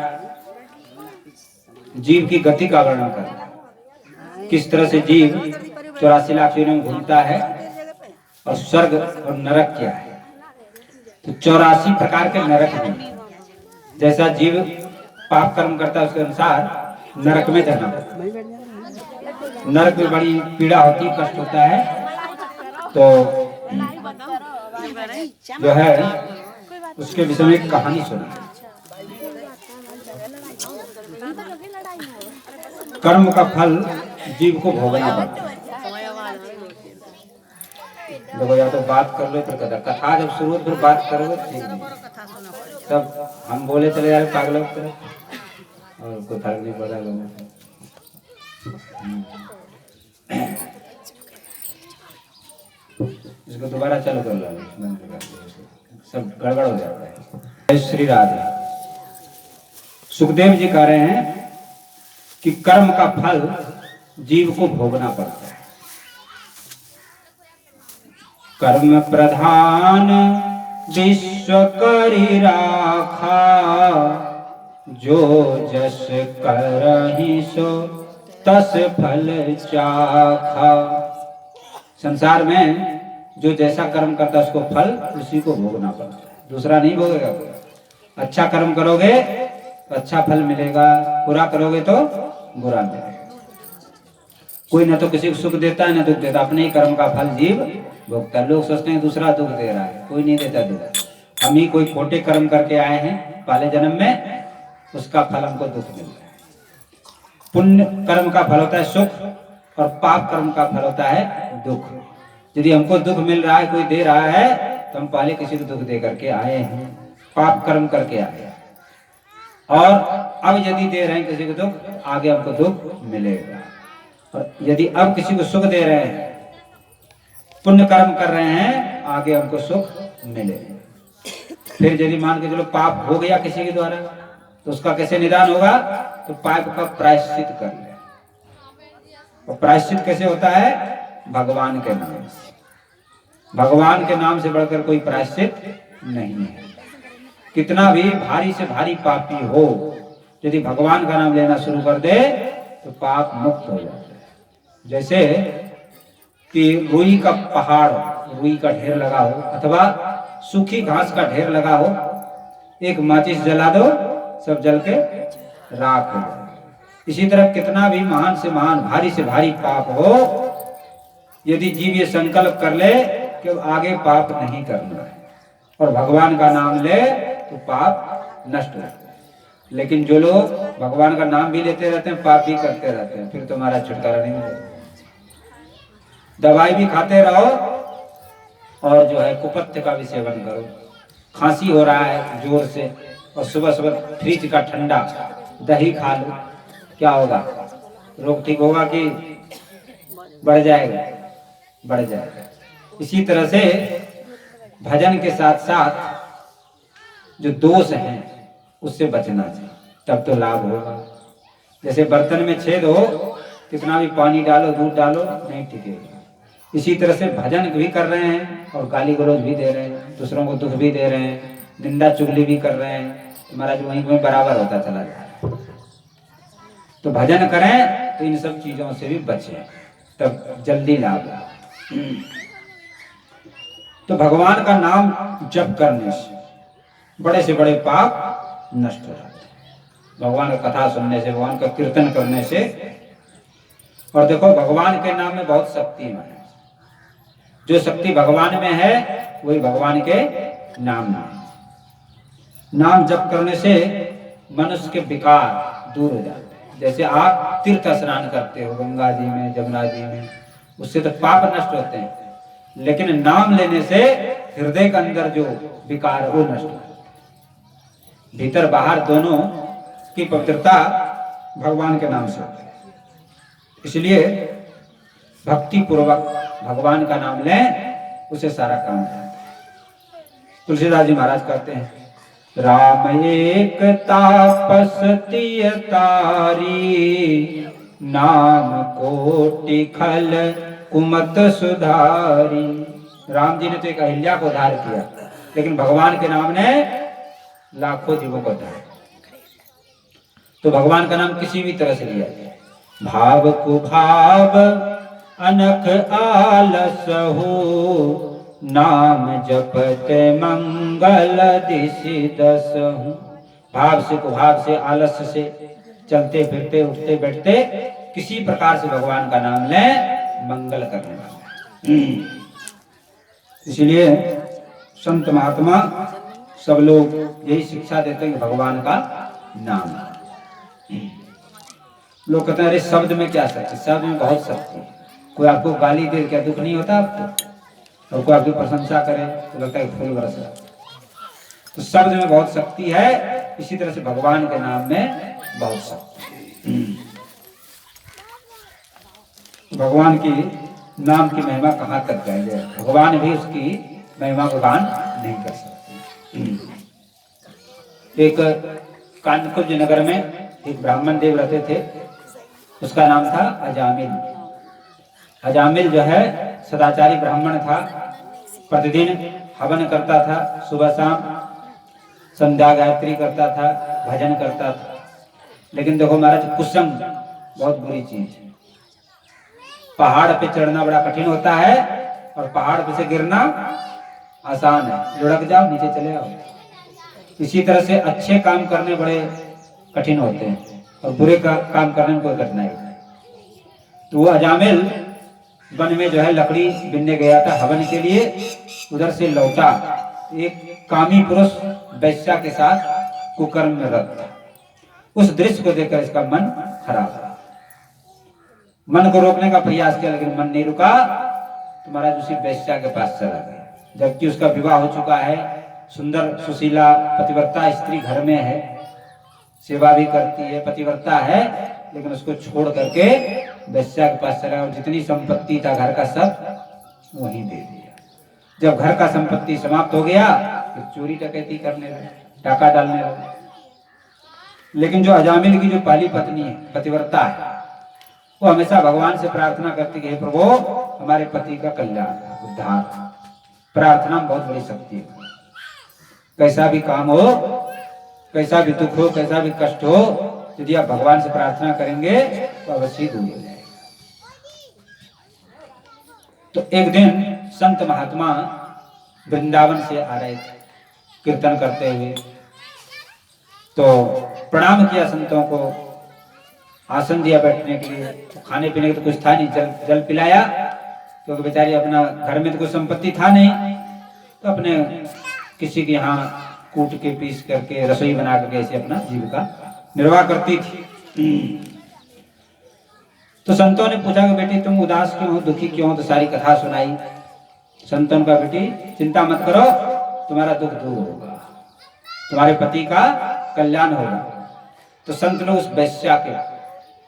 जीव की गति का वर्णन कर, किस तरह से जीव 84 लाख योनियों में घूमता है और स्वर्ग और नरक क्या है। तो 84 प्रकार के नरक हैं। जैसा जीव पाप कर्म करता है उसके अनुसार नरक में जाना पड़ता है। नरक में बड़ी पीड़ा होती है, कष्ट होता है। तो जो है उसके विषय में एक कहानी सुना। कर्म का फल जीव को भोगना पड़ता है। देखो, या तो बात कर लो फिर कथा जब शुरू फिर बात करोगे ठीक नहीं। तब हम बोले चले जा रहे पागलों की तरफ और कोई फर्क नहीं पड़ा लोगों को। इसको दोबारा चालू कर लो, सब गड़बड़ हो जाता है। जय श्री राधे। सुखदेव जी कह रहे हैं कि कर्म का फल जीव को भोगना पड़ता है। कर्म प्रधान विश्व करि राखा, जो जस करहि सो तस फल चाखा। संसार में जो जैसा कर्म करता है उसको फल उसी को भोगना पड़ता है, दूसरा नहीं भोगेगा। अच्छा कर्म करोगे तो अच्छा फल मिलेगा, बुरा करोगे तो बुरा मिलेगा। कोई ना तो किसी को सुख देता है ना दुख देता, अपने ही कर्म का फल जीव भोगता है। लोग सोचते हैं दूसरा दुख दे रहा है, कोई नहीं देता दुख। हम ही कोई खोटे कर्म करके आए हैं पहले जन्म में, उसका फल हमको दुख मिलता है। पुण्य कर्म का फल होता है सुख और पाप कर्म का फल होता है दुख। यदि हमको दुख मिल रहा है, कोई दे रहा है, तो हम पहले किसी को दुख दे करके आए हैं, पाप कर्म करके आए हैं। और अब यदि दे रहे हैं किसी को दुख, आगे हमको दुख मिलेगा। और यदि अब किसी को सुख दे रहे हैं, पुण्य कर्म कर रहे हैं, आगे हमको सुख मिलेगा। फिर यदि मान के चलो पाप हो गया किसी के द्वारा तो उसका कैसे निदान होगा? तो पाप का प्रायश्चित कर ले। और प्रायश्चित कैसे होता है? भगवान के नाम से। भगवान के नाम से बढ़कर कोई प्रायश्चित नहीं है। कितना भी भारी से भारी पापी हो, यदि भगवान का नाम लेना शुरू कर दे तो पाप मुक्त हो जाता है। जैसे कि रुई का पहाड़, रुई का ढेर लगा हो अथवा सूखी घास का ढेर लगा हो, एक माचिस जला दो सब जल के राख हो जाए। इसी तरह कितना भी महान से महान भारी से भारी पाप हो, यदि जीव ये संकल्प कर ले कि आगे पाप नहीं करना है और भगवान का नाम ले तो पाप नष्ट हो जाता है। लेकिन जो लोग भगवान का नाम भी लेते रहते हैं, पाप भी करते रहते हैं, फिर तुम्हारा छुटकारा नहीं मिलेगा। दवाई भी खाते रहो और जो है कुपथ्य का भी सेवन करो। खांसी हो रहा है जोर से और सुबह सुबह फ्रिज का ठंडा दही खा लो, क्या होगा? रोग ठीक होगा कि बढ़ जाएगा? बढ़ जाएगा। इसी तरह से भजन के साथ साथ जो दोष हैं उससे बचना चाहिए, तब तो लाभ होगा। जैसे बर्तन में छेद हो, कितना भी पानी डालो दूध डालो नहीं टिकेगा। इसी तरह से भजन भी कर रहे हैं और गाली गलौज भी दे रहे हैं, दूसरों को दुख भी दे रहे हैं, निंदा चुगली भी कर रहे हैं, महाराज वहीं में बराबर होता चला जाए। तो भजन करें तो इन सब चीजों से भी बचें, तब जल्दी लाभ। तो भगवान का नाम जप करने से बड़े से बड़े पाप नष्ट हो जाते हैं। भगवान का कथा सुनने से, भगवान का कीर्तन करने से। और देखो भगवान के नाम में बहुत शक्ति है। जो शक्ति भगवान में है वही भगवान के नाम में है। नाम जप करने से मनुष्य के विकार दूर हो जाते हैं। जैसे आप तीर्थ स्नान करते हो गंगा जी में, जमुना जी में, उससे तो पाप नष्ट होते हैं, लेकिन नाम लेने से हृदय के अंदर जो विकार है वो नष्ट होता है। भीतर बाहर दोनों की पवित्रता भगवान के नाम से होती है। इसलिए भक्ति पूर्वक भगवान का नाम लें, उसे सारा काम होता है। तुलसीदास जी महाराज कहते हैं, राम एक तापस तिय तारी, नाम कोटि खल कुमत सुधारी। राम जी ने तो एक अहिल्या को उद्धार किया, लेकिन भगवान के नाम ने लाखों जीवों को उद्धार। तो भगवान का नाम किसी भी तरह से लिया जाए, भाव कुभाव अनख आलस हो, नाम जपत मंगल दिशि दस हूँ। भाव से कुभाव से आलस्य से चलते फिरते उठते बैठते किसी प्रकार से भगवान का नाम लें, मंगल करने वाला। इसलिए संत महात्मा सब लोग यही शिक्षा देते हैं कि भगवान का नाम। लोग कहते हैं अरे शब्द में क्या शक्ति? शब्द में बहुत शक्ति है। कोई आपको गाली दे क्या दुख नहीं होता आपको? और कोई आपकी प्रशंसा करे तो लगता है फूल बरस रहा। तो शब्द में बहुत शक्ति है, इसी तरह से भगवान के नाम में बहुत शक्ति। भगवान की नाम की महिमा कहाँ तक जाए, भगवान भी उसकी महिमा को गान नहीं कर सकते। एक कानकुब्ज नगर में एक ब्राह्मण देव रहते थे, उसका नाम था अजामिल। अजामिल जो है सदाचारी ब्राह्मण था, प्रतिदिन हवन करता था, सुबह शाम संध्या गायत्री करता था, भजन करता था। लेकिन देखो महाराज कुसंग बहुत बुरी चीज है। पहाड़ पे चढ़ना बड़ा कठिन होता है और पहाड़ पे से गिरना आसान है, लुढ़क जाओ नीचे चले आओ। इसी तरह से अच्छे काम करने बड़े कठिन होते हैं और बुरे काम करने में कोई कठिनाई नहीं। तो वो अजामिल वन में जो है लकड़ी बिनने गया था हवन के लिए, उधर से लौटा, एक कामी पुरुष वैश्या के साथ कुकर्म में रत था। उस दृश्य को देखकर इसका मन खराब हुआ। मन को रोकने का प्रयास किया लेकिन मन नहीं रुका, तो महाराज उसी वैश्या के पास चला गया। जबकि उसका विवाह हो चुका है, सुंदर सुशीला पतिव्रता स्त्री घर में है, सेवा भी करती है, पतिव्रता है, लेकिन उसको छोड़ करके वैश्या के पास चला और जितनी संपत्ति था घर का सब वहीं दे दिया। जब घर का संपत्ति समाप्त हो गया कि चोरी डकैती करने लगे, डाका डालने लगे। लेकिन जो अजामिल की जो पहली पत्नी है, पतिव्रता है, वो हमेशा भगवान से प्रार्थना करती है, हे प्रभु हमारे पति का कल्याण उद्धार। प्रार्थना में बहुत बड़ी शक्ति है। कैसा भी काम हो, कैसा भी दुख हो, कैसा भी कष्ट हो, यदि आप भगवान से प्रार्थना करेंगे तो अवश्य दूर हो जाएगा। तो एक दिन संत महात्मा वृंदावन से आ रहे थे कीर्तन करते हुए, तो प्रणाम किया संतों को, आसन दिया बैठने के लिए। तो खाने पीने का तो कुछ था नहीं, जल पिलाया, क्योंकि बेचारी अपना घर में तो कोई संपत्ति था नहीं, तो अपने किसी के यहाँ कूट के पीस करके रसोई बना करके ऐसे अपना जीविका निर्वाह करती थी। तो संतों ने पूछा कि बेटी तुम उदास क्यों हो, दुखी क्यों हो? तो सारी कथा सुनाई। संतों का बेटी चिंता मत करो, तुम्हारा दुख दूर होगा, तुम्हारे पति का कल्याण होगा। तो संत लोग उस वैश्या के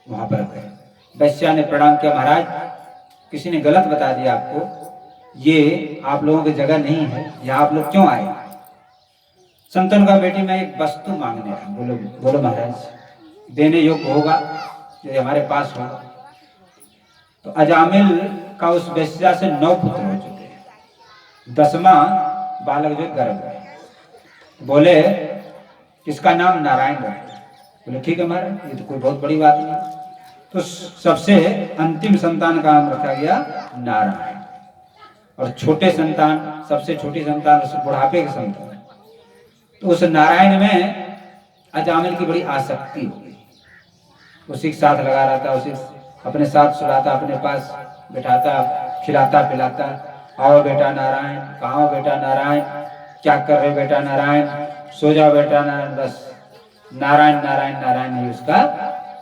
वहां पर गए। वैश्या ने प्रणाम किया, महाराज किसी ने गलत बता दिया आपको, ये आप लोगों की जगह नहीं है, यहाँ आप लोग क्यों आए? संतन का बेटी मैं एक वस्तु मांगने आया। बोलो बोलो महाराज, देने योग्य होगा यदि हमारे पास होगा। तो अजामिल का उस वैश्या से 9 पुत्र हो चुके हैं, 10वां बालक जो गर्भ है। बोले इसका नाम नारायण रखो। बोले ठीक है महाराज, ये तो कोई बहुत बड़ी बात नहीं। तो सबसे अंतिम संतान का नाम रखा गया नारायण, और छोटे संतान, सबसे छोटी संतान उस बुढ़ापे के संतान। तो उस नारायण में अजामिल की बड़ी आसक्ति हो गई, उसी के साथ लगा रहता, उसी अपने साथ सुलाता, अपने पास बिठाता, खिलाता पिलाता। आओ बेटा नारायण, कहाँ हो बेटा नारायण, क्या कर रहे बेटा नारायण, सो जाओ बेटा नारायण। बस नारायण नारायण नारायण ही उसका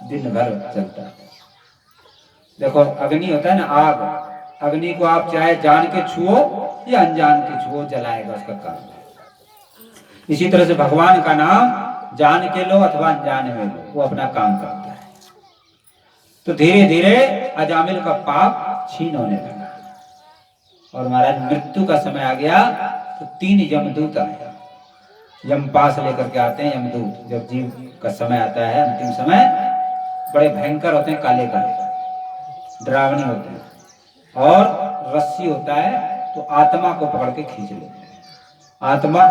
दिन भर चलता है। देखो अग्नि होता है ना, आग, अग्नि को आप चाहे जान के छुओ या अनजान के छुओ, जलाएगा उसका काम। इसी तरह से भगवान का नाम जान के लो अथवा अनजान में लो, वो अपना काम करता है। तो धीरे धीरे अजामिल का पाप छीन होने लगा, और महाराज मृत्यु का समय आ गया तो 3 यमदूत आए। यम पास लेकर के आते हैं यमदूत। जब जीव का समय आता है, अंतिम समय, बड़े भयंकर होते हैं, काले काले डरावनी होते हैं, और रस्सी होता है तो आत्मा को पकड़ के खींच लेते हैं। आत्मा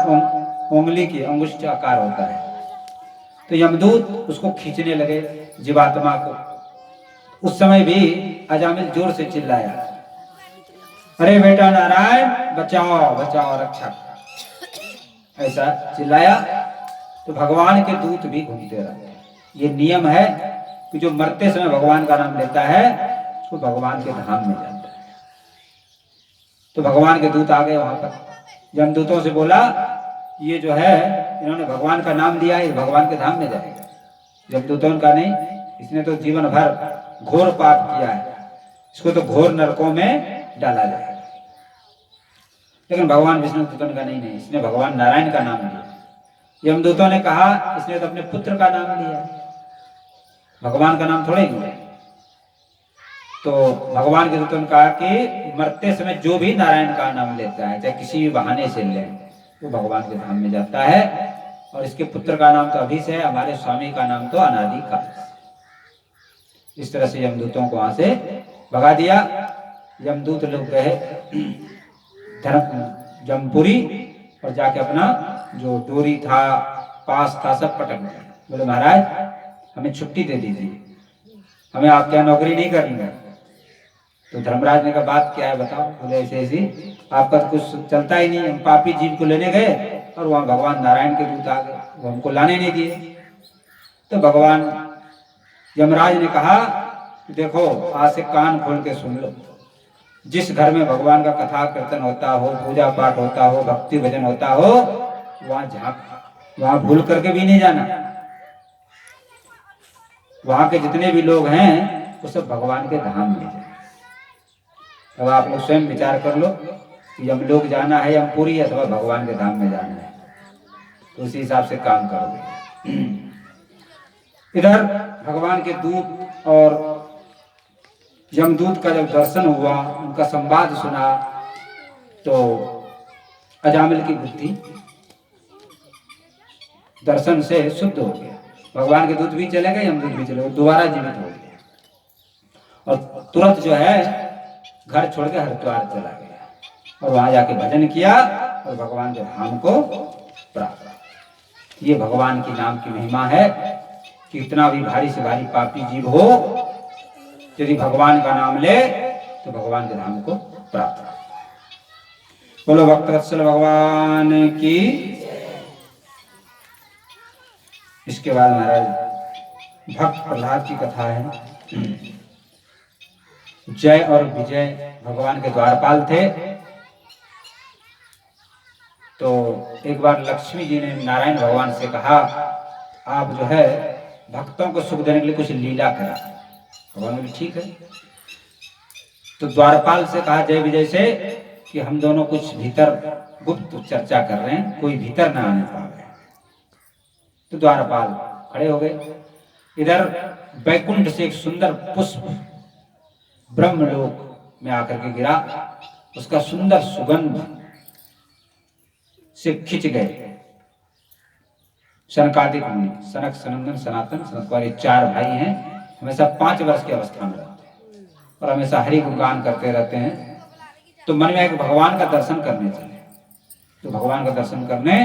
उंगली की अंगुष्ठ आकार होता है। तो यमदूत उसको खींचने लगे, जीवात्मा को। उस समय भी अजामिल जोर से चिल्लाया, अरे बेटा नारायण बचाओ बचाओ रक्षा, ऐसा चिल्लाया। तो भगवान के दूत भी घूमते रहते हैं। ये नियम है कि जो मरते समय भगवान का नाम लेता है वो भगवान के धाम में जाता है। तो भगवान के दूत आ गए वहां पर। यमदूतों से बोला, ये जो है इन्होंने भगवान का नाम लिया, ये भगवान के धाम में जाएगा। यमदूतों का नहीं, इसने तो जीवन भर घोर पाप किया है, इसको तो घोर नरकों में डाला जाएगा। लेकिन भगवान विष्णुदूतों का नहीं, इसने भगवान नारायण का नाम लिया। यमदूतों ने कहा इसने तो अपने पुत्र का नाम लिया, भगवान का नाम थोड़े लिया। तो भगवान के दूतों ने कहा कि मरते समय जो भी नारायण का नाम लेता है, चाहे किसी भी बहाने से ले, वो भगवान के धाम में जाता है। और इसके पुत्र का नाम तो अभी से है, हमारे स्वामी का नाम तो अनादि काल। इस तरह से यमदूतों को वहां से भगा दिया। यमदूत लोग गए धर्म जमपुरी, और जाके अपना जो डोरी था, पास था, सब पटक दिया। बोले महाराज हमें छुट्टी दे दीजिए, हमें आपके यहाँ नौकरी नहीं करनी है। तो धर्मराज ने कहा बात क्या है बताओ। बोले ऐसे ऐसी, आपका तो कुछ चलता ही नहीं, हम पापी जीव को लेने गए और वहां भगवान नारायण के दूत आ गए, वो हमको लाने नहीं दिए। तो भगवान यमराज ने कहा देखो आज से कान खोल के सुन लो, जिस घर में भगवान का कथा कीर्तन होता हो, पूजा पाठ होता हो, भक्ति भजन होता हो, वहां भूल करके भी नहीं जाना। वहां के जितने भी लोग हैं वो सब भगवान के धाम में जाए। अब आप लोग स्वयं विचार कर लो कि हम लोग जाना है यमपुरी अथवा भगवान के धाम में जाना है, तो उसी हिसाब से काम करोगे। इधर भगवान के दूत और यमदूत का जब दर्शन हुआ, उनका संवाद सुना, तो अजामिल की बुद्धि दर्शन से शुद्ध हो गया। भगवान के दूत भी चले गए, यमदूत भी चले गए, दोबारा जीवित हो गया और तुरंत जो है घर छोड़ के हरिद्वार चला गया और वहां जाके भजन किया और भगवान के धाम को प्राप्त। ये भगवान की नाम की महिमा है। कितना भी भारी से भारी पापी जीव हो, यदि भगवान का नाम ले तो भगवान के धाम को प्राप्त। बोलो भक्तवत्सल भगवान की। इसके बाद महाराज भक्त प्रहलाद की कथा है। जय और विजय भगवान के द्वारपाल थे। तो एक बार लक्ष्मी जी ने नारायण भगवान से कहा, आप जो है भक्तों को सुख देने के लिए कुछ लीला करा। भगवान बोले ठीक है। तो द्वारपाल से कहा जय विजय से कि हम दोनों कुछ भीतर गुप्त चर्चा कर रहे हैं, कोई भीतर ना आने पावे। तो द्वारपाल खड़े हो गए। इधर वैकुंठ से एक सुंदर पुष्प ब्रह्मलोक में आकर के गिरा। उसका सुंदर सुगंध से खिंच गए सनकादिक मुनि। सनक, सनंदन, सनातन, सनक वाले 4 भाई हैं। हमेशा 5 वर्ष की अवस्था में रहते हैं और हमेशा हरि गुणगान करते रहते हैं। तो मन में एक भगवान का दर्शन करने चले। तो भगवान का दर्शन करने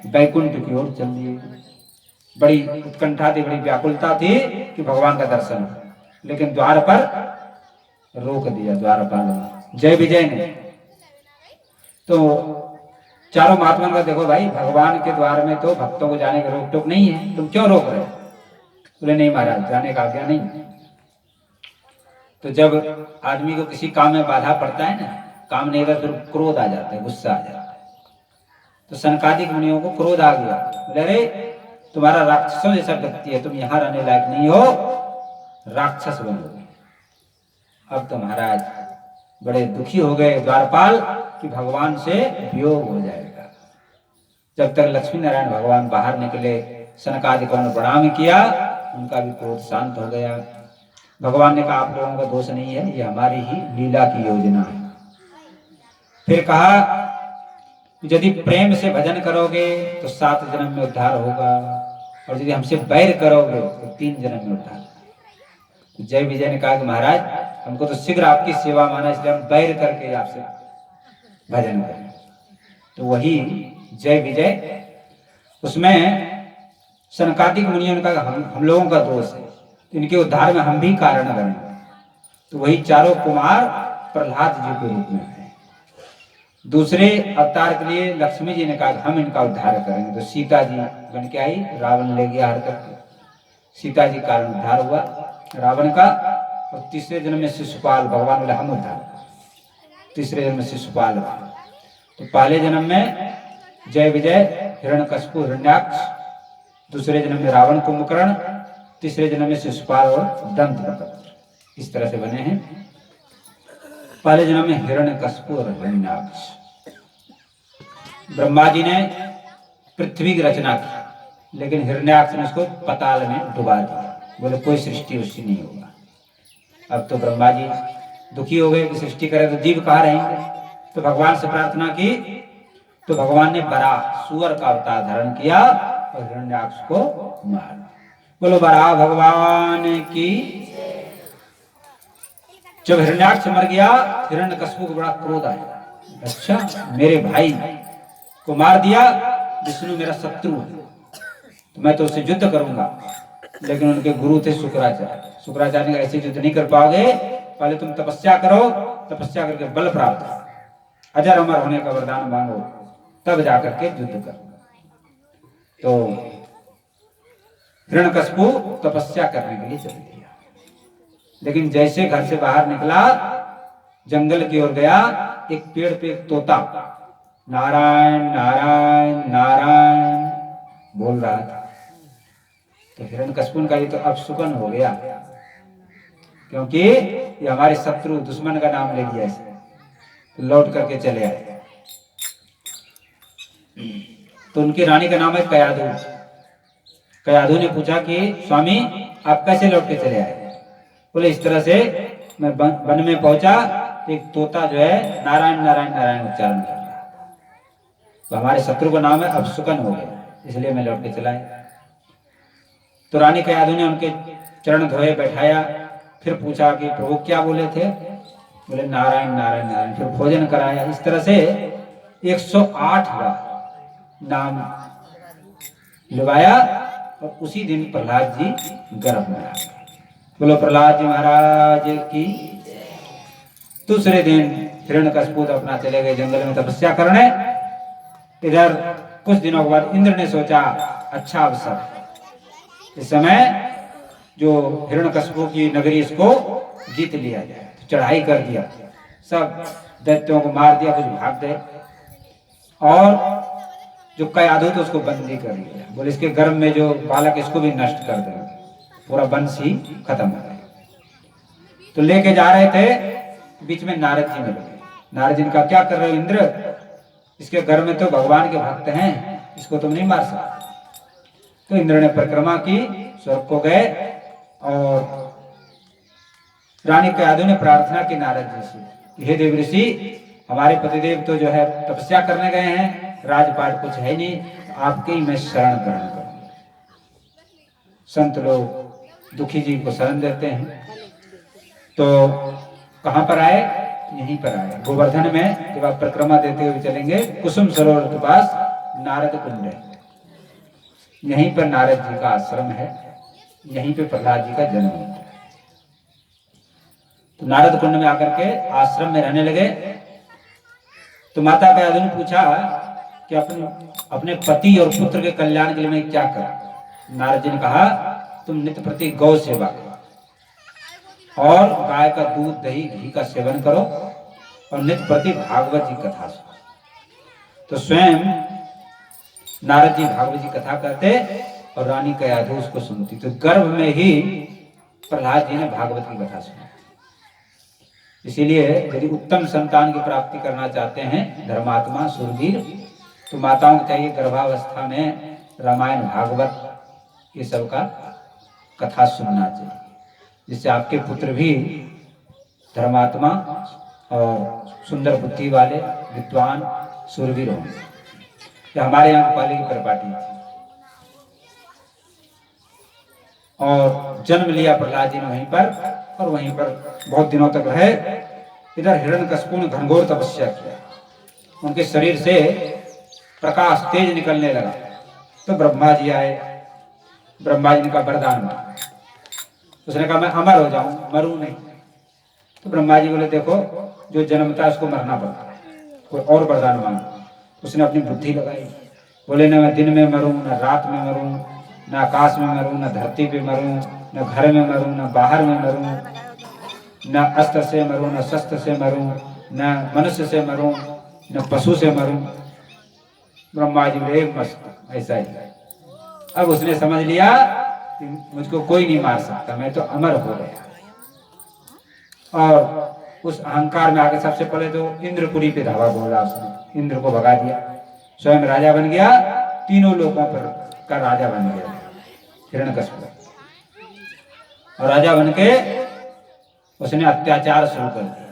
वैकुंठ की ओर चल दिए। बड़ी उत्कंठा थी, बड़ी व्याकुलता थी कि भगवान का दर्शन हो, लेकिन द्वार पर रोक दिया द्वारपाल जय विजय ने। तो चारों महात्मा का देखो भाई, भगवान के द्वार में तो भक्तों को जाने का रोक टोक नहीं है, तुम क्यों रोक रहे हो? बोले नहीं महाराज, जाने का आज्ञा नहीं। तो जब आदमी को किसी काम में बाधा पड़ता है ना, काम नहीं होगा, फिर क्रोध आ जाता है, गुस्सा आ जाता है। तो सनकादिक मुनियों को क्रोध आ गया। बोले अरे तुम्हारा राक्षसों जैसा व्यक्ति है, तुम यहाँ रहने लायक नहीं हो, राक्षस बनोगे। अब तो महाराज बड़े दुखी हो गए द्वारपाल कि भगवान से वियोग हो जाएगा। जब तक लक्ष्मी नारायण भगवान बाहर निकले, सनकादिकों ने प्रणाम किया, उनका भी क्रोध शांत हो गया। भगवान ने कहा आप लोगों का दोष नहीं है, ये हमारी ही लीला की योजना है। फिर कहा यदि प्रेम से भजन करोगे तो 7 जन्म में उद्धार होगा, और यदि हमसे बैर करोगे तो 3 जन्म में उद्धार। तो जय विजय ने कहा कि महाराज हमको तो शीघ्र आपकी सेवा माना, इसलिए हम बैर करके आपसे भजन करें। तो वही जय विजय, उसमें सनकादिक मुनियों ने कहा हम लोगों का दोष है, तो इनके उद्धार में हम भी कारण बने। तो वही चारों कुमार प्रहलाद जी के रूप में है। दूसरे अवतार के लिए लक्ष्मी जी ने कहा हम इनका उद्धार करेंगे। तो सीता जी बन के आई, रावण ले गया हर करके, सीता जी कारण उद्धार हुआ रावण का। और तीसरे जन्म में शिशुपाल, भगवान बोले हम उद्धार, तीसरे जन्म में शिशुपाल हुआ। तो पहले जन्म में जय विजय हिरण्यकशिपु हिरण्याक्ष, दूसरे जन्म में रावण कुंभकर्ण, तीसरे जन्म में शिशुपाल और दंतवक्र, इस तरह से बने हैं। पहले जन्म में हिरण्यकशिपु और हिरण्याक्ष। ब्रह्मा जी ने पृथ्वी की रचना की, लेकिन हिरण्याक्ष ने उसको पाताल में डुबा दिया। बोले कोई सृष्टि उससे नहीं होगा। अब तो ब्रह्मा जी दुखी हो गए कि सृष्टि करे तो जीव कहाँ रहेंगे। तो भगवान से प्रार्थना की, तो भगवान ने बराह सूअर का अवतार धारण किया और हिरण्याक्ष को मार। बोलो बराह भगवान की। जब हिरण्याक्ष मर गया, हिरण्यकशिपु को बड़ा क्रोध आया। अच्छा मेरे भाई को मार दिया, विष्णु मेरा शत्रु है, तो मैं तो उससे युद्ध करूंगा। लेकिन उनके गुरु थे शुक्राचार्य। शुक्राचार्य ने ऐसे युद्ध नहीं कर पाओगे, पहले तुम तपस्या करो, तपस्या करके बल प्राप्त करो, अजर अमर होने का वरदान मांगो, तब जाकर के युद्ध करो। तो हिरण्यकशिपु तपस्या करने के लिए चल दिया। लेकिन जैसे घर से बाहर निकला, जंगल की ओर गया, एक पेड़ पे एक तोता नारायण नारायण नारायण बोल रहा था। तो हिरण्यकशिपु का ये तो अपशकुन हो गया, क्योंकि ये हमारे शत्रु दुश्मन का नाम ले लिया इसे। तो लौट करके चले आए। तो उनकी रानी का नाम है कयाधु। कयाधु ने पूछा कि स्वामी आप कैसे लौट के चले आए? बोले इस तरह से मैं वन में पहुंचा, एक तोता जो है नारायण नारायण नारायण उच्चारण कर रहा था। तो हमारे शत्रु का नाम है अपशकुन हो गया। इसलिए मैं लौट के चला आया। तो रानी कयाधु ने उनके चरण धोए, बैठाया, फिर पूछा कि प्रभु क्या बोले थे? बोले नारायण नारायण नारायण। फिर भोजन कराया। इस तरह से 108 बार नाम लिवाया और उसी दिन प्रहलाद जी गर्भ में आ गए। बोलो प्रहलाद जी महाराज की। दूसरे दिन हिरण्यकशिपु अपना चले गए जंगल में तपस्या करने। इधर कुछ दिनों के बाद इंद्र ने सोचा अच्छा अवसर, इस समय जो हिरण्यकशिपु की नगरी इसको जीत लिया जाए। तो चढ़ाई कर दिया, सब दैत्यों को मार दिया, कुछ भाग गए और जो कयाधु तो उसको बंदी कर लिया। बोले इसके गर्भ में जो बालक इसको भी नष्ट कर दे, पूरा वंश ही खत्म हो गया। तो लेके जा रहे थे, बीच में नारद जी मिल गए। नारद जी ने कहा क्या कर रहे हो इंद्र? इसके घर में तो भगवान के भक्त हैं, इसको तुम नहीं मार सकते। तो इंद्र ने परिक्रमा की, स्वर्ग को गए और रानी कयाधु ने प्रार्थना की नारद जी से, हे देव ऋषि, हमारे पतिदेव तो जो है तपस्या करने गए हैं, राजपाट कुछ है नहीं, आपके ही मैं शरण ग्रहण करूंगा। संत लोग दुखी जीव को शरण देते हैं। तो कहां पर आए? यहीं पर आए गोवर्धन में। जब आप परिक्रमा देते हुए चलेंगे, कुसुम सरोवर के पास नारद कुंड है, यहीं पर नारद जी का आश्रम है, यहीं पे प्रहलाद जी का जन्म हुआ। तो नारद कुंड में आकर के आश्रम में रहने लगे। तो माता कयाधु ने पूछा कि अपने पति और पुत्र के कल्याण के लिए मैं क्या करूं? नारद जी ने कहा तुम नित्य प्रति गौ सेवा करो और गाय का दूध दही घी का सेवन करो और नित्य प्रति भागवत जी कथा सुनो। तो स्वयं नारद जी भागवत जी कथा करते और रानी कयाधु उसको सुनती। तो गर्भ में ही प्रहलाद जी ने भागवत की कथा सुनी। इसीलिए यदि उत्तम संतान की प्राप्ति करना चाहते हैं धर्मात्मा शूरवीर, तो माताओं को चाहिए गर्भावस्था में रामायण भागवत ये सब का कथा सुनना चाहिए, जिससे आपके पुत्र भी धर्मात्मा और सुंदर बुद्धि वाले विद्वान शूरवीर होंगे। ये हमारे यहाँ पाली की परिपाटी थी। और जन्म लिया प्रहलाद जी ने वहीं पर, और वहीं पर बहुत दिनों तक रहे। इधर हिरण्यकशिपु ने घनघोर तपस्या किया, उनके शरीर से प्रकाश तेज निकलने लगा। तो ब्रह्मा जी आए, ब्रह्मा जी ने कहा वरदान मांगो। उसने कहा मैं अमर हो जाऊं, मरूं नहीं। तो ब्रह्मा जी बोले देखो जो जन्मता है उसको मरना पड़ता है, कोई और वरदान मांगो। उसने अपनी बुद्धि लगाई, बोले न मैं दिन में मरूं, न रात में मरूं, न आकाश में मरूं, न धरती पे मरूं, न घर में मरूं, न बाहर में मरूं, न अस्त्र से मरूं, न शस्त्र से मरूं, न मनुष्य से मरूं, न पशु से मरूं। ब्रह्मा जी बोले मस्त, ऐसा ही। अब उसने समझ लिया कि मुझको कोई नहीं मार सकता, मैं तो अमर हो गया। और उस अहंकार में आके सबसे पहले तो इंद्रपुरी पे धावा बोला उसने, इंद्र को भगा दिया, स्वयं राजा बन गया, तीनों लोगों पर का राजा बन गया हिरण्यकशिपु। और राजा बन के उसने अत्याचार शुरू कर दिया।